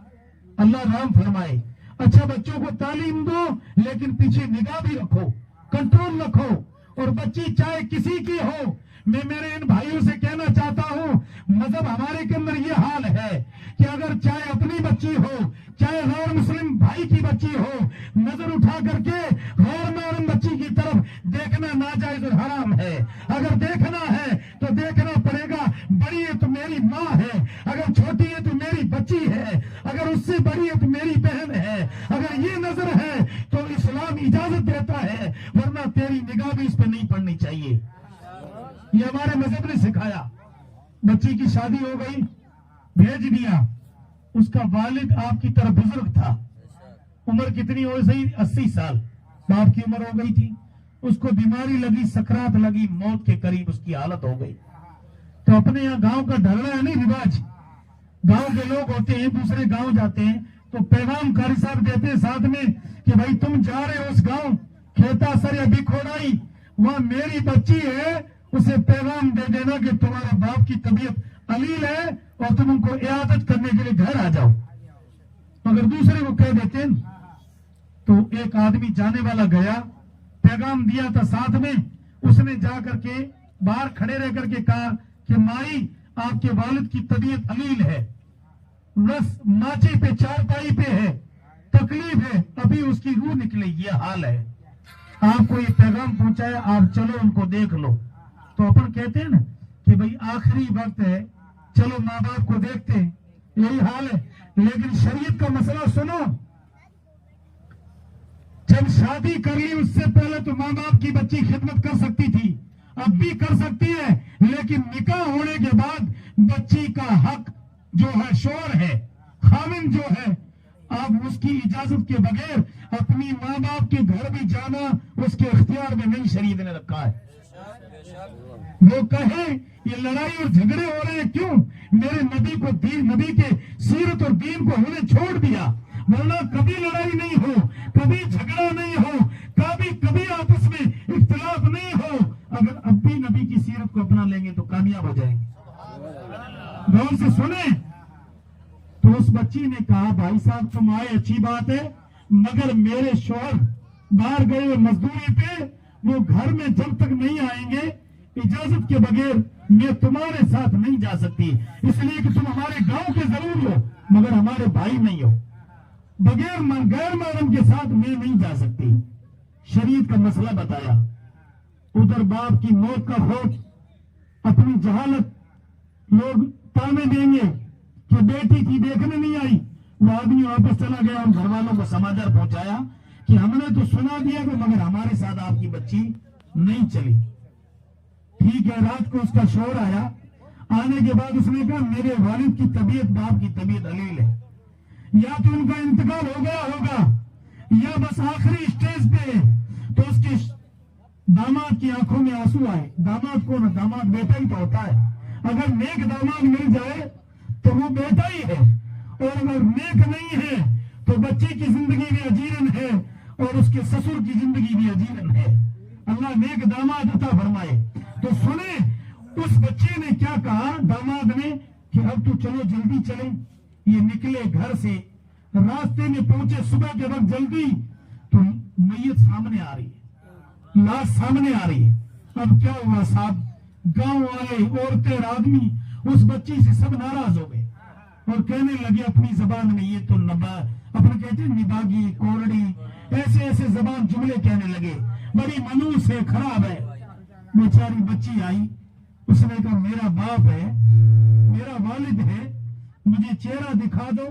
अल्लाह राम फरमाए। अच्छा, बच्चों को तालीम दो लेकिन पीछे निगाह भी रखो, कंट्रोल रखो। और बच्ची चाहे किसी की हो, मैं मेरे इन भाइयों से कहना चाहता हूँ, मजहब हमारे के अंदर ये हाल है कि अगर चाहे अपनी बच्ची हो चाहे गैर मुस्लिम भाई की बच्ची हो, नजर उठा करके गैर महरम बच्ची की तरफ देखना नाजायज और हराम है। अगर देखना है तो देखना पड़ेगा, बड़ी है तो मेरी माँ है, अगर छोटी है तो मेरी बच्ची है, अगर उससे बड़ी है तो मेरी बहन है। अगर ये नजर है तो इस्लाम इजाजत देता है, वरना तेरी निगाह भी इस पर नहीं पड़नी चाहिए। ये हमारे मजहब ने सिखाया। बच्ची की शादी हो गई, भेज दिया, उसका वालिद आपकी तरह बुजुर्ग था, उम्र कितनी हो सही 80 साल बाप की उम्र हो गई थी, उसको बीमारी लगी, सकरात लगी, मौत के करीब उसकी हालत हो गई। तो अपने यहाँ गांव का ढलना है नहीं रिवाज, गांव के लोग होते हैं दूसरे गांव जाते हैं तो पैगाम कारी साहब देते हैं साथ में कि भाई तुम जा रहे हो उस गांव खेतासर या बिखोड़ाई, वहां मेरी बच्ची है, उसे पैगाम दे देना कि तुम्हारे बाप की तबीयत अलील है और तुम उनको इयादत करने के लिए घर आ जाओ। मगर दूसरे को कह देते हैं। तो एक आदमी जाने वाला गया, पैगाम दिया था साथ में, उसने जा करके बाहर खड़े रह करके कहा कि माई आपके वालिद की तबीयत अलील है, बस माचे पे चारपाई पे है, तकलीफ है, अभी उसकी रूह निकलेगी, ये हाल है, आपको ये पैगाम पहुंचाया, आप चलो उनको देख लो। तो अपन कहते हैं ना कि भाई आखिरी वक्त है, चलो माँ बाप को देखते हैं, यही हाल है। लेकिन शरीयत का मसला सुनो, जब शादी कर ली उससे पहले तो माँ बाप की बच्ची खिदमत कर सकती थी, अब भी कर सकती है, लेकिन निकाह होने के बाद बच्ची का हक जो है शोहर है, खाविन जो है, आप उसकी इजाजत के बगैर अपनी माँ बाप के घर भी जाना उसके इख्तियार में नहीं, शरीयत ने रखा है। वो कहे ये लड़ाई और झगड़े हो रहे हैं क्यों? मेरे नबी को नबी के सीरत और दीन को हमने छोड़ दिया, वरना कभी लड़ाई नहीं हो, कभी झगड़ा नहीं हो, कभी आपस में इख्तिलाफ नहीं हो। अगर अब भी नबी की सीरत को अपना लेंगे तो कामयाब हो जाएंगे। गौर से सुने। तो उस बच्ची ने कहा भाई साहब तुम आए अच्छी बात है, मगर मेरे शौहर बाहर गए मजदूरी पे, वो घर में जब तक नहीं आएंगे इजाजत के बगैर मैं तुम्हारे साथ नहीं जा सकती, इसलिए कि तुम हमारे गांव के जरूर हो मगर हमारे भाई नहीं हो, बगैर गैर महरम के साथ मैं नहीं जा सकती। शरीयत का मसला बताया। उधर बाप की मौत का खौफ, अपनी जहालत, लोग ताने देंगे कि बेटी थी देखने नहीं आई, वो आदमी वापस चला गया और घर वालों को समाचार पहुंचाया कि हमने तो सुना दिया कि मगर हमारे साथ आपकी बच्ची नहीं चली। ठीक है, रात को उसका शोर आया, आने के बाद उसने कहा मेरे वालिद की तबीयत, बाप की तबीयत अलील है, या तो उनका इंतकाल हो गया होगा या बस आखिरी स्टेज पे है। तो उसके दामाद की आंखों में आंसू आए। दामाद कौन है? दामाद बेटा ही तो होता है। अगर नेक दामाद मिल जाए तो वो बेटा ही है, और अगर नेक नहीं है तो बच्चे की जिंदगी भी अजीरन है और उसके ससुर की जिंदगी भी अजीरन है। अल्लाह नेक दामाद अता फरमाए। तो सुने, उस बच्चे ने क्या कहा दामाद ने कि अब तो चलो जल्दी चले। ये निकले घर से, रास्ते में पहुंचे सुबह के वक्त जल्दी, तो मैयत सामने आ रही है, लाश सामने आ रही है। अब क्या हुआ साहब? गांव वाले, औरतें, आदमी उस बच्ची से सब नाराज हो गए और कहने लगे अपनी जबान में, ये तो अपन कहते हैं निबागी, कोरड़ी, ऐसे ऐसे जबान जुमले कहने लगे, बड़ी मनूस है, खराब है। बेचारी बच्ची आई, उसने कहा मेरा बाप है, मेरा वालिद है, मुझे चेहरा दिखा दो,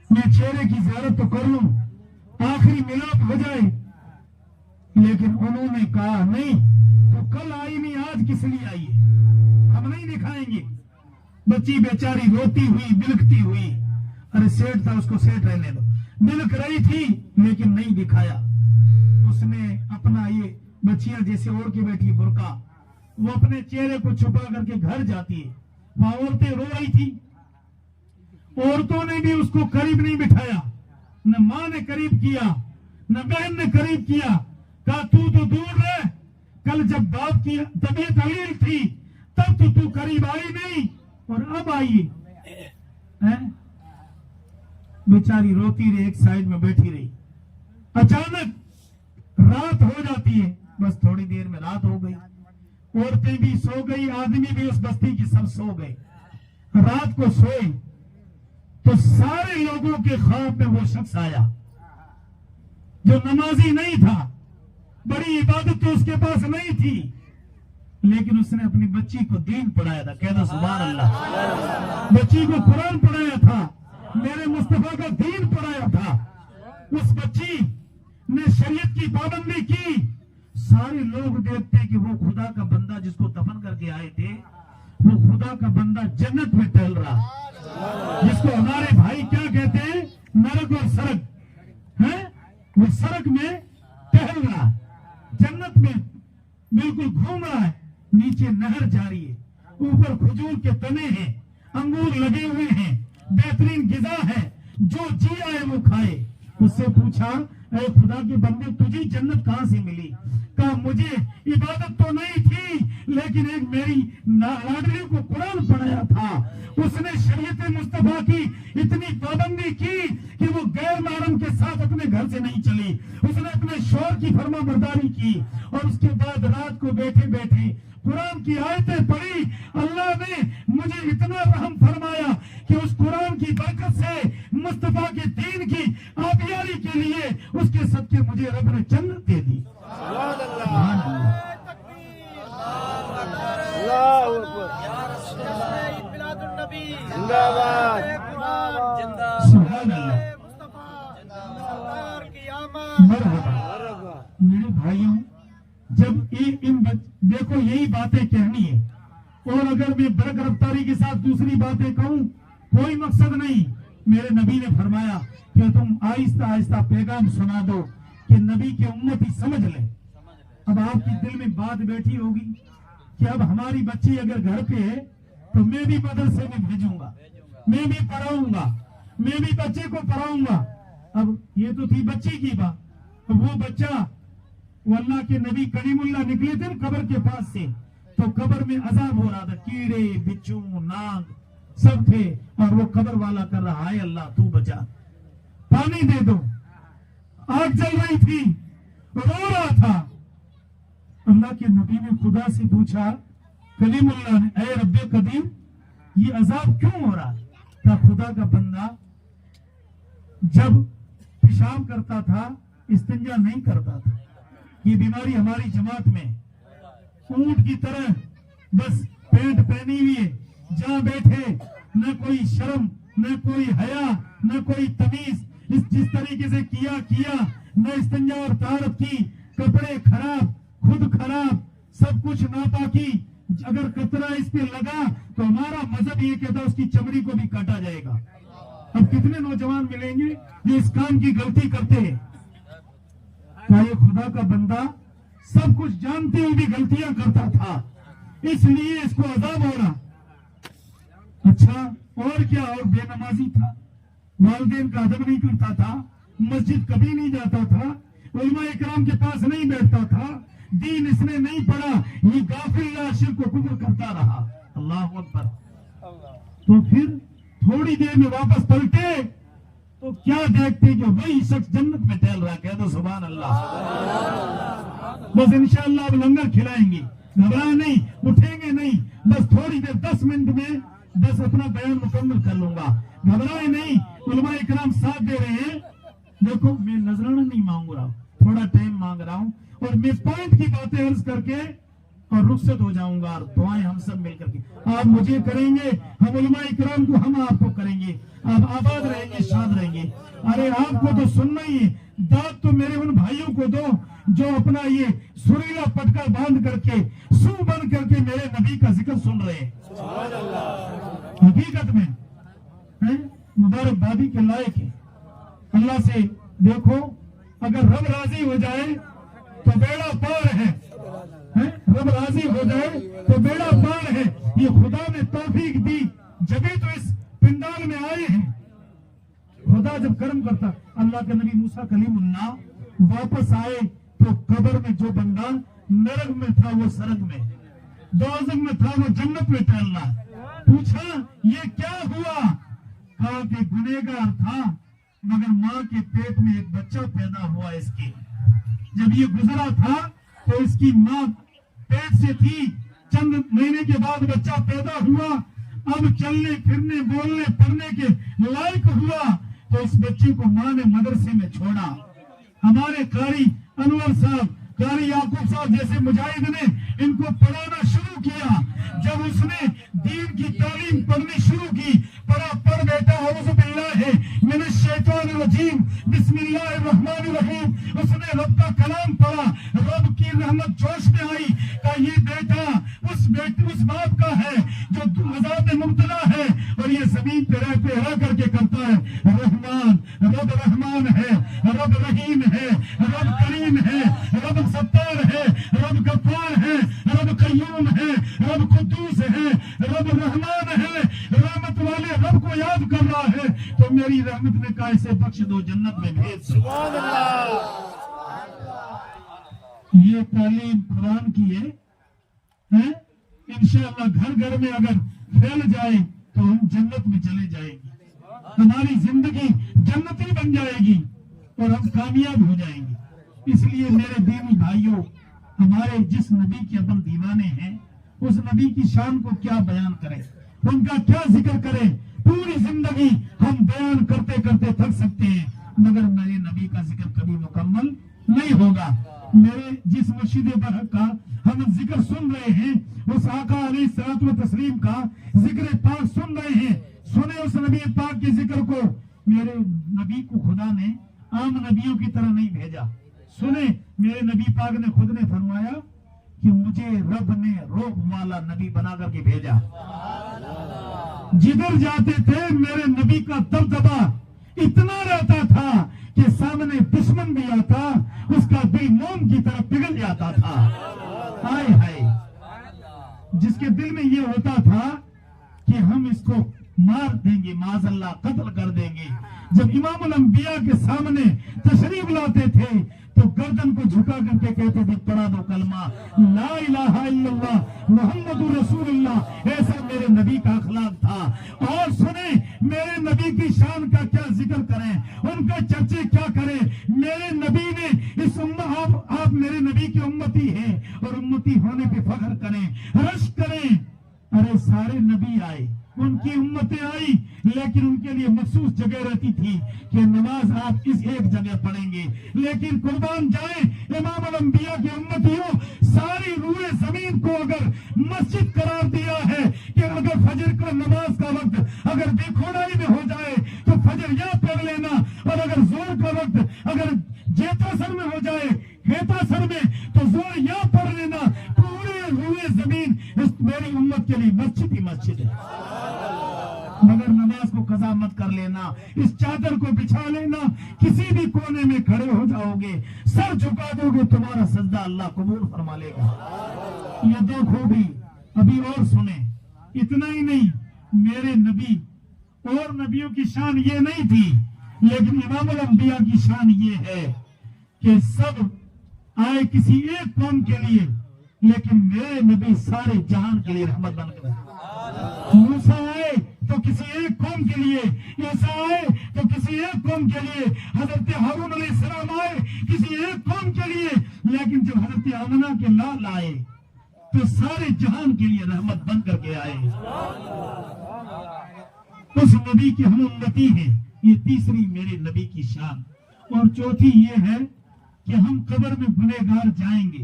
मैं चेहरे की ज़ियारत तो कर लूं, आखिरी मिलाप हो जाए। लेकिन उन्होंने कहा नहीं, तो कल आई नहीं, आज किस लिए आई है? हम नहीं दिखाएंगे। बच्ची बेचारी रोती हुई बिलखती हुई, अरे सेठ था उसको सेठ रहने दो, बिलख रही थी लेकिन नहीं दिखाया। उसने अपना ये बच्चियां जैसे ओढ़ के बैठी बुर्का, वो अपने चेहरे को छुपा करके घर जाती है। वहां औरतें रो रही थी, औरतों ने भी उसको करीब नहीं बिठाया, न मां ने करीब किया न बहन ने करीब किया। कहा तू तो दूर रह, कल जब बाप की तबीयत अलील थी तब तो तू करीब आई नहीं और अब आई है। बेचारी रोती रही, एक साइड में बैठी रही। अचानक रात हो जाती है, बस थोड़ी देर में रात हो गई। औरतें भी सो गई, आदमी भी उस बस्ती की सब सो गए। रात को सोए तो सारे लोगों के ख्वाब में वो शख्स आया जो नमाजी नहीं था, बड़ी इबादत तो उसके पास नहीं थी, लेकिन उसने अपनी बच्ची को दीन पढ़ाया था। कहना सुभान अल्लाह। बच्ची को कुरान पढ़ाया था, मेरे मुस्तफा का दीन पढ़ाया था। उस बच्ची ने शरीयत की पाबंदी की। सारे लोग देखते कि वो खुदा का बंदा जिसको दफन करके आए थे, वो खुदा का बंदा जन्नत में टहल रहा, जिसको हमारे भाई क्या कहते हैं, नरक और सरक है, वो सड़क में टहल रहा, जन्नत में बिल्कुल घूम रहा है। नीचे नहर जारी है, ऊपर खजूर के तने हैं, अंगूर लगे हुए हैं, बेहतरीन गिजा है, जो जी आए वो खाए। उससे पूछा, ऐ खुदा के बंदे तुझे जन्नत कहां से मिली? कहा मुझे इबादत तो नहीं थी, लेकिन एक मेरी लाडली को कुरान पढ़ाया था, उसने शरीयत मुस्तफा की इतनी पाबंदी की कि वो गैर महरम के साथ अपने घर से नहीं चली, उसने अपने शौहर की फरमाबरदारी की, और उसके बाद रात को बैठे बैठे कुरान की आयतें पढ़ी। अल्लाह ने मुझे इतना रहम फरमाया कि उस कुरान की बरकत से मुस्तफा के दीन की आबियारी के लिए उसके सदके मुझे रब ने जन्नत दे दी। मेरे भाइयों, जब देखो यही बातें कहनी है, और अगर मैं बरक रफ्तारी के साथ दूसरी बातें कहूं, कोई मकसद नहीं। मेरे नबी ने फरमाया कि तुम आहिस्ता आहिस्ता पैगाम सुना दो कि नबी की उम्मत ही समझ ले। अब आपकी दिल में बात बैठी होगी कि अब हमारी बच्ची अगर घर पे है तो मैं भी मदरसे में भेजूंगा, मैं भी पढ़ाऊंगा, मैं भी बच्चे को पढ़ाऊंगा। अब ये तो थी बच्ची की बात। अब वो बच्चा, वो अल्लाह के नबी करीमुल्लाह निकले थे कब्र के पास से, तो कब्र में अजाब हो रहा था, कीड़े बिच्छू नाग सब थे, और वो कब्र वाला कर रहा है, अल्लाह तू बचा, पानी दे दो। आग जल रही थी, रो रहा था। अल्लाह के नबी ने खुदा से पूछा, कलीमुल्लाह ने, ऐ रब्बे कदीम, ये अजाब क्यों हो रहा? था खुदा का बंदा जब पेशाब करता था इस्तिंजा नहीं करता था। ये बीमारी हमारी जमात में, ऊंट की तरह बस पेंट पहनी हुई है, जहां बैठे न कोई शर्म न कोई हया न कोई तमीज, इस जिस तरीके से किया न इस्तिंजा और तारत की, कपड़े खराब, खुद खराब, सब कुछ नापाकी। अगर कतरा इस पे लगा तो हमारा मजहब ये कहता है उसकी चमड़ी को भी काटा जाएगा। अब कितने नौजवान मिलेंगे जो इस काम की गलती करते हैं? क्या ये खुदा का बंदा सब कुछ जानते हुए भी गलतियां करता था, इसलिए इसको अजाब हो रहा? अच्छा, और क्या? और बेनमाजी था, वालिदैन का अदब नहीं करता था, मस्जिद कभी नहीं जाता था, उलमा इकराम के पास नहीं बैठता था, दीन इसने नहीं पढ़ा, ये गाफिल शिर्क को कुफ्र करता रहा। अल्लाह अकबर। तो फिर थोड़ी देर में वापस पलटे तो क्या देखते कि वही शख्स जन्नत में टहल रहा। कह दो सुभान अल्लाह। बस इंशाअल्लाह अब लंगर खिलाएंगे, घबरा नहीं, उठेंगे नहीं, बस थोड़ी देर 10 मिनट में बस अपना बयान मुकम्मल कर लूंगा, घबराए नहीं। उलमा इकराम साथ दे रहे हैं। देखो, मैं नजराना नहीं मांग रहा हूं, थोड़ा टाइम मांग रहा हूं, और मैं पॉइंट की बातें अर्ज करके اور رخصت ہو جاؤں گا، اور دعائیں ہم سب مل کر کے آپ مجھے کریں گے، ہم علماء کرام کو ہم آپ کو کریں گے، آپ آباد رہیں گے، شاد رہیں گے۔ ارے آپ کو تو سننا ہی ہے، داد تو میرے ان بھائیوں کو دو جو اپنا یہ سریلا پٹکا باندھ کر کے سو بن کر کے میرے نبی کا ذکر سن رہے ہیں۔ حقیقت میں مبارک بادی کے لائق ہے۔ اللہ سے دیکھو، اگر رب راضی ہو جائے تو بیڑا پار ہے، رب راضی ہو جائے تو بیڑا پار ہے۔ یہ خدا نے توفیق دی، جبھی تو اس پنڈال میں آئے ہیں۔ خدا جب کرم کرتا، اللہ کے نبی موسیٰ کلیم اللہ واپس آئے تو قبر میں جو بندہ نرک میں تھا وہ سرگ میں، دوزخ میں تھا وہ جنت میں ٹہلنا۔ پوچھا یہ کیا ہوا؟ کہا کہ گنہگار تھا مگر ماں کے پیٹ میں ایک بچہ پیدا ہوا اس کے، جب یہ گزرا تھا تو اس کی ماں پیٹ سے تھی، چند مہینے کے بعد بچہ پیدا ہوا، اب چلنے پھرنے بولنے پڑھنے کے لائق ہوا تو اس بچے کو ماں نے مدرسے میں چھوڑا۔ ہمارے قاری انور صاحب، قاری یعقوب صاحب جیسے مجاہد نے ان کو پڑھانا شروع کیا۔ جب اس نے دین کی تعلیم پڑھنی شروع کی، پڑھ بیٹا اعوذ باللہ من الشیطان الرجیم بسم اللہ الرحمن الرحیم، اس نے رب کا کلام پڑھا، رب کی رحمت جوش میں آئی۔ کہ یہ بیٹا اس باپ کا ہے جو عذاب میں مبتلا ہے اور یہ زمین پہ رہ کر کے کرتا ہے رحمان، رب رحمان ہے، رب رحیم ہے، رب کریم ہے، رب ستار ہے، رب غفار ہے، رب قیوم ہے، رب قدوس ہے، رب رحمان ہے، رحمت والے رب کو یاد کر رہا ہے تو میری رحمت میں کیسے بخش دو، جنت میں بھیج دو۔ سبحان اللہ۔ یہ تعلیم قرآن کی ہے، انشاءاللہ گھر گھر میں اگر پھیل جائے تو ہم جنت میں چلے جائیں گے، ہماری زندگی جنتی بن جائے گی اور ہم کامیاب ہو جائیں گے۔ اس لیے میرے دینی بھائیوں، ہمارے جس نبی کے اپن دیوانے ہیں اس نبی کی شان کو کیا بیان کریں، ان کا کیا ذکر کریں؟ پوری زندگی ہم بیان کرتے کرتے تھک سکتے ہیں مگر میرے نبی کا ذکر کبھی مکمل نہیں ہوگا۔ میرے جس مرشد برحق کا ہم ذکر سن رہے ہیں، اس آقا علیہ الصلوۃ والتسلیم کا ذکر پاک سن رہے ہیں، سنیں اس نبی پاک کے ذکر کو۔ میرے نبی کو خدا نے عام نبیوں کی طرح نہیں بھیجا۔ سنیں، میرے نبی پاک نے خود نے فرمایا کہ مجھے رب نے روح والا نبی بنا کر کے بھیجا۔ جدھر جاتے تھے میرے نبی کا دبدبا اتنا رہتا تھا کہ سامنے دشمن بھی آتا اس کا دل موم کی طرف پگھل جاتا تھا۔ ہائے ہائے، جس کے دل میں یہ ہوتا تھا کہ ہم اس کو مار دیں گے، معاذ اللہ قتل کر دیں گے، جب امام الانبیاء کے سامنے تشریف لاتے تھے تو گردن کو جھکا کر کے کہتے تھے پڑھا دو کلمہ لا الہ الا اللہ محمد رسول اللہ۔ ایسا میرے نبی کا اخلاق تھا۔ اور سنیں، میرے نبی کی شان کا کیا ذکر کریں، ان کے چرچے کیا کریں۔ میرے نبی نے اس امت، آپ میرے نبی کی امتی ہیں اور امتی ہونے پہ فخر کریں، رش کریں۔ ارے سارے نبی آئے، ان کی امتیں آئی، لیکن ان کے لیے مخصوص جگہ رہتی تھی کہ نماز آپ اس ایک جگہ پڑھیں گے، لیکن قربان جائیں امام الانبیاء کی امتیوں، ساری روئے زمین کو اگر مسجد قرار دیا ہے کہ اگر فجر کا نماز کا وقت اگر بے کھوڑائی میں ہو جائے تو فجر یہاں پڑھ لینا، اور اگر زور کا وقت اگر جیتا سر میں ہو جائے کھیتا سر میں تو زور یہاں پڑھ لینا۔ پورے روئے زمین اس میری امت کے لیے مسجد ہی مسجد ہے، مگر نماز کو قضا مت کر لینا، اس چادر کو بچھا لینا، کسی بھی کونے میں کھڑے ہو جاؤ گے، سر جھکا دو گے، تمہارا سجدہ اللہ قبول فرما لے گا۔ یہ دیکھو بھی، ابھی اور سنیں، اتنا ہی نہیں، میرے نبی اور نبیوں کی شان یہ نہیں تھی، لیکن امام الانبیاء کی شان یہ ہے کہ سب آئے کسی ایک قوم کے لیے، لیکن میرے نبی سارے جہان کے لیے رحمت بن کر۔ موسیٰ آئے تو کسی ایک قوم کے لیے، عیسیٰ آئے تو کسی ایک قوم کے لیے، حضرت ہارون علیہ السلام آئے کسی ایک قوم کے لیے، لیکن جب حضرت آمنہ کے لال آئے تو سارے جہان کے لیے رحمت بن کر کے آئے۔ اس نبی کی ہم امتی ہیں، یہ تیسری میرے نبی کی شان۔ اور چوتھی یہ ہے کہ ہم قبر میں گنہگار جائیں گے،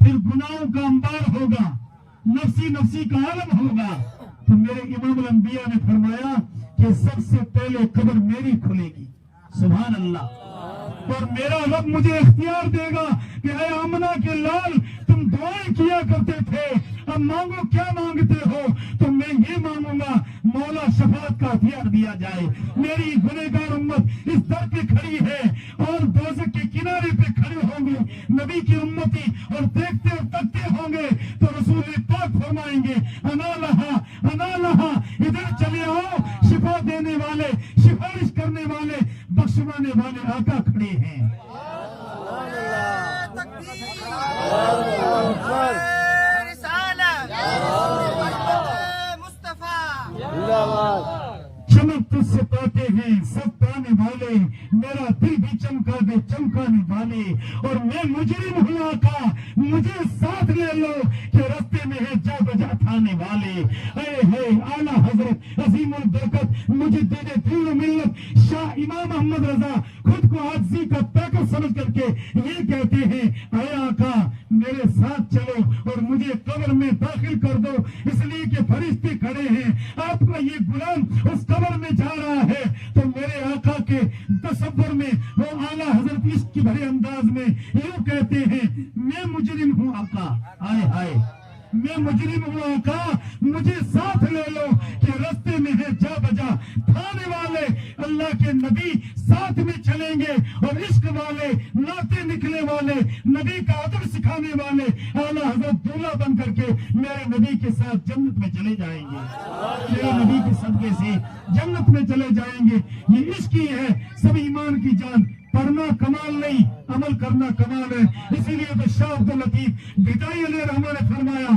फिर गुनाहों का अंबार होगा, नफसी नफसी का आलम होगा। तो मेरे इमाम अल-अंबिया ने फरमाया कि सबसे पहले कब्र मेरी खुलेगी। सुभान अल्लाह। और मेरा रब मुझे इख्तियार देगा कि ऐ आमना के लाल, तुम दुआएं किया करते थे, अब मांगो क्या मांगते हो? तो मैं ये मांगूंगा, मौला शफाअत का हथियार दिया जाए। मेरी गुनहगार उम्मत इस दर पे खड़ी है और दोज़ख के किनारे पे खड़े होंगे नबी की उम्मती, और देखते और तकते होंगे तो रसूल पाक फरमाएंगे अना लहा, इधर चले आओ, शिफा देने वाले, सिफारिश करने वाले, बख्शवाने वाले आका खड़े हैं। चमक तुझसे पाते हैं सब पाने वाले, मेरा दिल भी चमका दे चमकाने वाले। और मैं मुजरिम हूँ आका, मुझे साथ ले लो कि रास्ते में है जा बजा थाने वाले। है आला हजरत अजीमुल बरकत मुझे दे दे दिल मिल्लत शाह इमाम अहमद रजा खुद को आजिज़ी का ताकत समझ करके ये कहते हैं, अरे आका मेरे साथ चलो और मुझे कब्र में दाखिल कर दो, इसलिए कि फरिश्ते खड़े हैं, आपका ये गुलाम उस कब्र में जा रहा है। तो मेरे आका के तसव्वुर में वो आला हजरत इश्क के भरे अंदाज में यूं कहते हैं, मैं मुजरिम हूँ आका, हाय हाय मैं मुजरिम हूँ आका, मुझे साथ ले लो कि रास्ते में है जा बजा थाने वाले। अल्लाह के नबी साथ में चलेंगे और इश्क वाले, नाते निकले वाले, नबी का अदब सिखाने वाले आला हजरत दूल्हा बन करके मेरे नबी के साथ जन्नत में चले जाएंगे, मेरे नबी के सदके से जन्नत में चले जाएंगे। ये इश्क ही है सब ईमान की जान। पढ़ना कमाल नहीं, अमल करना कमाल है। इसीलिए तो शाह अब्दुल लतीफ बिदाई अलैहि रहमा ने फरमाया,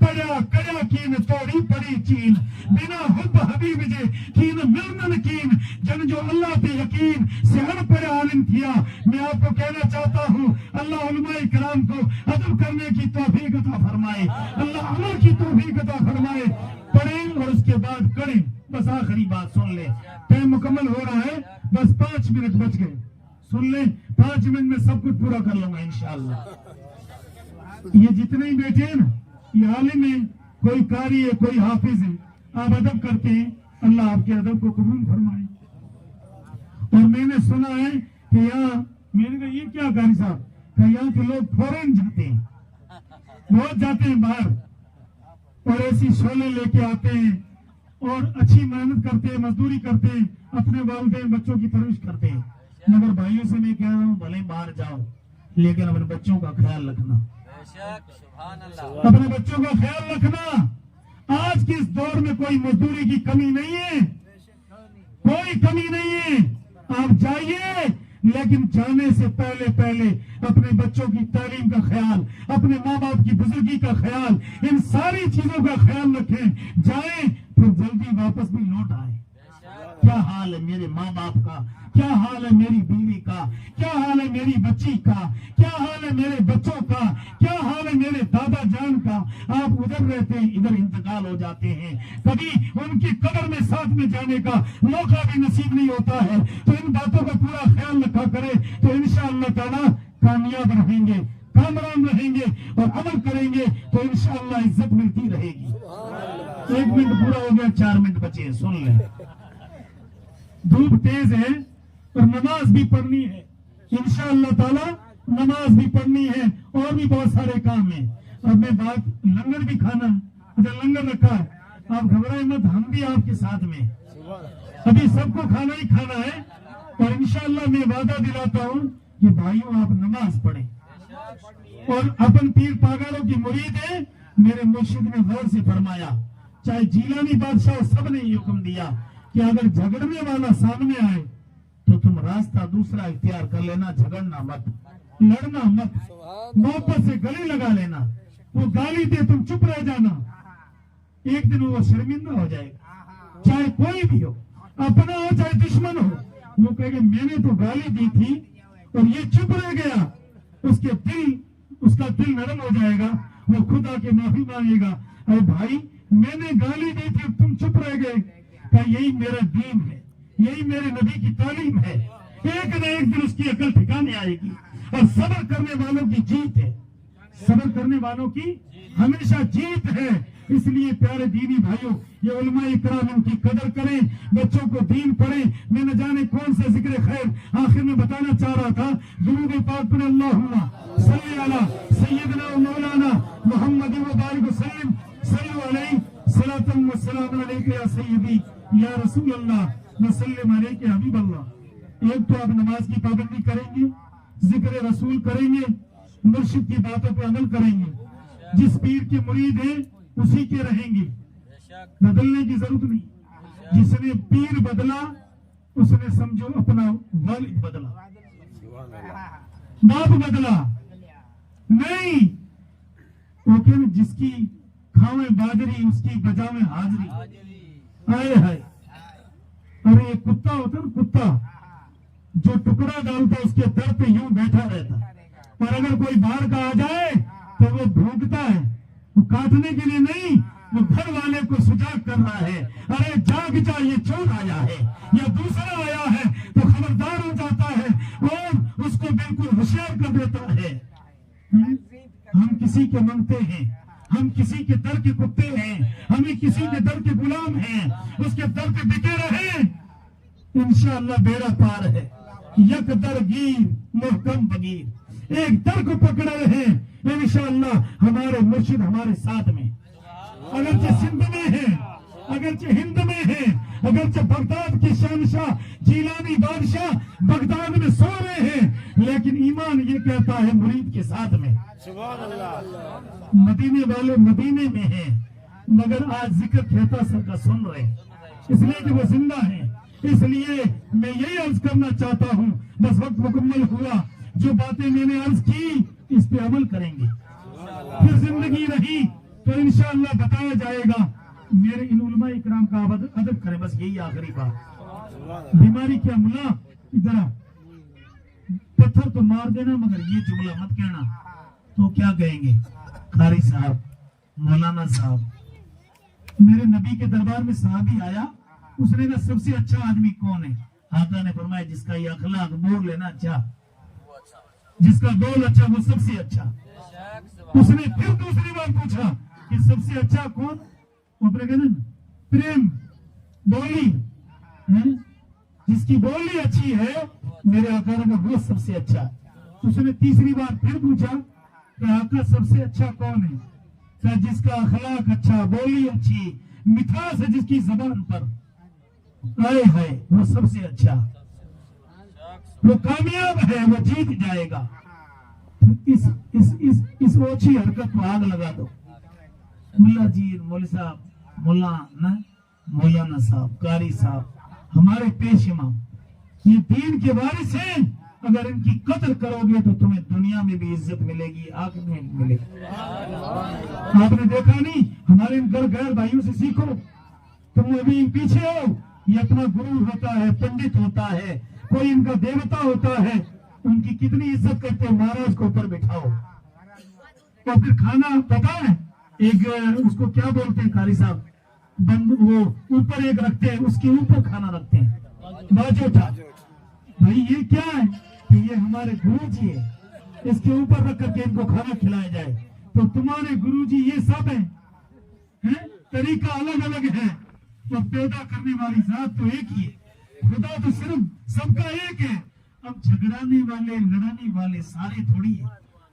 पढ़ा कया कीन तोड़ी पड़ी चीन, बिना हुब हबीब जे कीन मिलमन कीन, जन जो अल्लाह पे यकीन से अनपढ़ आलिम किया। मैं आपको कहना चाहता हूँ, अल्लाह उलमाए किराम को अदब करने की तौफीक अता फरमाए, अल्लाह अमल की तौफीक अता फरमाए। पढ़ें और उसके बाद करें। बस आखिरी बात सुन ले, टाइम मुकम्मल हो रहा है, बस 5 मिनट बच गए, सुन ले। 5 मिनट में सब कुछ पूरा कर लूंगा इंशाअल्लाह। ये जितने ही बैठे हैं ना, ये आलिम है, कोई कारी है, कोई हाफिज है, आप अदब करते हैं, अल्लाह आपके अदब को कबूल फरमाए। और मैंने सुना है कि यहाँ, मैंने कहा ये क्या कारी साहब, कि यहाँ के लोग फॉरेन जाते हैं, बहुत जाते हैं बाहर, और ऐसी शोले लेके आते हैं और अच्छी मेहनत करते हैं, मजदूरी करते हैं, अपने वालिदैन बच्चों की परवरिश करते हैं। मगर भाइयों से मैं कह रहा हूँ, भले बाहर जाओ लेकिन अपने बच्चों का ख्याल रखना, अपने बच्चों का ख्याल रखना। आज के इस दौर में कोई मजदूरी की कमी नहीं है, कोई कमी नहीं है। आप जाइए, लेकिन जाने से पहले पहले अपने बच्चों की तालीम का ख्याल, अपने माँ बाप की बुजुर्गी का ख्याल, इन सारी चीजों का ख्याल रखें। जाएं फिर जल्दी वापस भी लौट आए। क्या हाल है मेरे माँ बाप का, क्या हाल है मेरी बीवी का, क्या हाल है मेरी बच्ची का, क्या हाल है मेरे बच्चों का, क्या हाल है मेरे दादा जान का। आप उधर रहते हैं, इधर इंतकाल हो जाते हैं, कभी उनकी कब्र में साथ में जाने का मौका भी नसीब नहीं होता है। तो इन बातों का पूरा ख्याल रखा करें, तो इंशाअल्लाह ताला कामयाब रहेंगे, कामरान रहेंगे और अमल करेंगे तो इंशाअल्लाह इज्जत मिलती रहेगी। 1 मिनट पूरा हो गया, 4 मिनट बचे, सुन लें। धूप तेज है और नमाज भी पढ़नी है, इंशाअल्लाह ताला नमाज भी पढ़नी है, और भी बहुत सारे काम है। अब मैं बात, लंगर भी खाना, लंगर रखा है, आप घबराए मत, हम भी आपके साथ में, अभी सबको खाना ही खाना है। और इंशाअल्लाह मैं वादा दिलाता हूँ कि भाइयों आप नमाज पढ़ें, और अपन पीर पागलों की मुरीद है। मेरे मुर्शिद ने गौर से फरमाया, चाहे जीलानी बादशाह, सब ने ये हुक्म दिया कि अगर झगड़ने वाला सामने आए तो तुम रास्ता दूसरा इख्तियार कर लेना, झगड़ना मत, लड़ना मत, मोहब्बत से गले लगा लेना। वो गाली दे, तुम चुप रह जाना, एक दिन वो शर्मिंदा हो जाएगा, चाहे कोई भी हो, अपना हो चाहे दुश्मन हो। वो कहेगा मैंने तो गाली दी थी और ये चुप रह गया, उसका दिल नरम हो जाएगा, वो खुद आके माफी मांगेगा, अरे भाई मैंने गाली दी थी, तुम चुप रह गए। यही मेरा दीन है, यही मेरे नबी की तालीम है। एक न एक दिन उसकी अकल ठिकाने आएगी, और सब्र करने वालों की जीत है, सब्र करने वालों की हमेशा जीत है। इसलिए प्यारे दीनी भाइयों, ये उलमा इकराम, इनकी कदर करें, बच्चों को दीन पढ़ें। मैं न जाने कौन सा जिक्र खैर आखिर में बताना चाह रहा था। दुरूद पाक पर अल्लाहुम्मा सल्ली अला सय्यदना व मौलाना मुहम्मद व बारिक वसल्लम सल्लु अलैहि सलातन व सलाम अलैका या सय्यदी या रसूल अल्लाह व सल्लम अलैका या हबीब अल्लाह। एक तो आप नमाज की पाबंदी करेंगे, जिक्र रसूल करेंगे, मुर्शिद की बातों पर अमल करेंगे, जिस पीर के मुरीद हैं उसी के रहेंगे, बदलने की जरूरत नहीं। जिसने पीर बदला उसने समझो अपना वालिद बदला, बाप बदला नहीं। वो कहने जिसकी खावे बाजरी उसकी बजावे हाजरी। आए हाय, अरे ये कुत्ता होता ना, कुत्ता जो टुकड़ा डालता उसके दर पे यूं बैठा रहता, और अगर कोई बाहर का आ जाए तो वो भूखता है, वो काटने के लिए नहीं, वो घर वाले को सुजाग कर रहा है, अरे जाग जा ये चोर आया है या दूसरा आया है, तो खबरदार हो जाता है और उसको बिल्कुल होशियार कर देता है। हम किसी के मंगते हैं, हम किसी के दर के कुत्ते हैं, हमें किसी के दर के गुलाम हैं, उसके दर पे बिके रहे, इंशाअल्लाह बेड़ा पार है। यक दर गीर मोहकम बगीर, एक दर को पकड़े रहे, इंशाअल्लाह हमारे मुर्शिद हमारे साथ में। अगरचे सिंध में है, अगरचे हिंद में है, अगरचे बगदाद के शहंशाह जीलानी बादशाह बगदाद में सो रहे हैं, लेकिन ईमान ये कहता है मुरीद के साथ में। मदीने वाले मदीने में हैं, मगर आज जिक्र कहता सर का सुन रहे, इसलिए कि वो जिंदा है। इसलिए मैं यही अर्ज करना चाहता हूँ, बस वक्त मुकम्मल हुआ, जो बातें मैंने अर्ज की इस पे अमल करेंगे, फिर जिंदगी रही तो इंशाअल्लाह बताया जाएगा। मेरे इन उलमा इकराम का अदब करें, बस यही आखिरी बात। बीमारी क्या मुल्ला, इधर पत्थर तो मार देना मगर ये जुमला मत कहना, तो क्या कहेंगे कारी साहब, मौलाना साहब। मेरे नबी के दरबार में साहबी आया, उसने कहा सबसे अच्छा आदमी कौन है? आका ने फरमाया जिसका ये अखलाक बोल लेना अच्छा, जिसका बोल अच्छा वो सबसे अच्छा। उसने फिर दूसरी बार पूछा कि सबसे अच्छा कौन? अपने कहना प्रेम बोली है, जिसकी बोली अच्छी है, मेरे आका ने वो सबसे अच्छा। उसने तीसरी बार फिर पूछा कि आका सबसे अच्छा कौन है? क्या जिसका अखलाक अच्छा, बोली अच्छी, मिठास है जिसकी जबान पर, आए है वो सबसे अच्छा, वो कामयाब है, वो जीत जाएगा। इस ओछी हरकत को आग लगा दो। मुल्ला जी, मौलवी साहब, मौलाना साहब, कारी साहब, हमारे पेश इमाम, ये दीन के वारिस हैं। अगर इनकी कदर करोगे तो तुम्हें दुनिया में भी इज्जत मिलेगी, आखिरत में मिलेगी। आपने देखा नहीं, हमारे इन गैर भाइयों से सीखो। तुम अभी पीछे हो, ये अपना गुरु होता है, पंडित होता है, कोई इनका देवता होता है, उनकी कितनी इज्जत करते हैं। महाराज को ऊपर बिठाओ और फिर खाना पता है, एक उसको क्या बोलते हैं कारी साहब, वो ऊपर एक रखते हैं, उसके ऊपर खाना रखते हैं, बाजोटा। भाई ये क्या है? कि ये हमारे गुरु जी है, इसके ऊपर रख करके इनको खाना खिलाया जाए। तो तुम्हारे गुरु जी ये सब है? तरीका अलग अलग है, तो पैदा करने वाली जात तो एक ही है, खुदा तो सिर्फ सबका एक है। अब झगड़ाने वाले, लड़ाने वाले सारे थोड़ी है,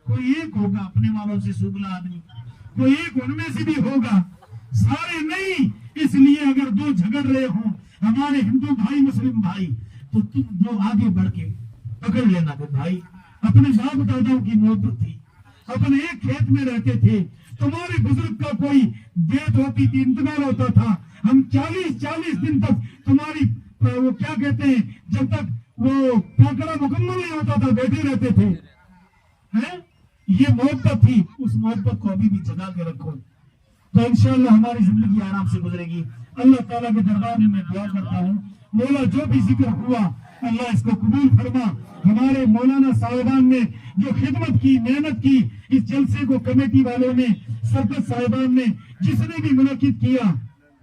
कोई एक होगा अपने वालों से सुगला आदमी, कोई एक उनमें से भी होगा, सारे नहीं। इसलिए अगर दो झगड़ रहे हो हमारे हिंदू भाई मुस्लिम भाई, तो तुम दो आगे बढ़ के पकड़ लेना कि भाई अपने बाप दादाओं की मोहब्बत थी, अपने एक खेत में रहते थे, तुम्हारे बुजुर्ग का कोई डेथ होती थी, इंतकाल होता था, हम 40 दिन तक तुम्हारी वो क्या कहते हैं, जब तक वो पाकड़ा मुकम्मल नहीं होता था बैठे रहते थे, हैं? ये मोहब्बत थी, उस मोहब्बत को अभी भी जगा के रखो, तो इंशाअल्लाह हमारी जिंदगी आराम से गुजरेगी। अल्लाह ताला के दरबार में मैं दुआ करता हूँ, मौला जो भी जिक्र हुआ अल्लाह इसको कबूल फरमा। हमारे मौलाना साहिबान ने जो खिदमत की, मेहनत की, इस जलसे को कमेटी वालों ने, सरपंच साहिबान ने, जिसने भी मुनाकिद किया,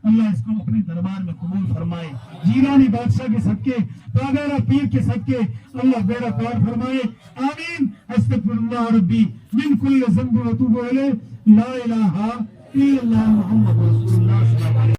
अल्लाह इसको अपने दरबार में कबूल फरमाए। जीलानी बादशाह के सदके, बागैरा पीर के सदके अल्लाह बेड़ा पार फरमाए। आमीन। استغفرullah ربی من کل ذنب واتوب الیہ لا الہ الا اللہ محمد رسول اللہ صلی اللہ علیہ وسلم.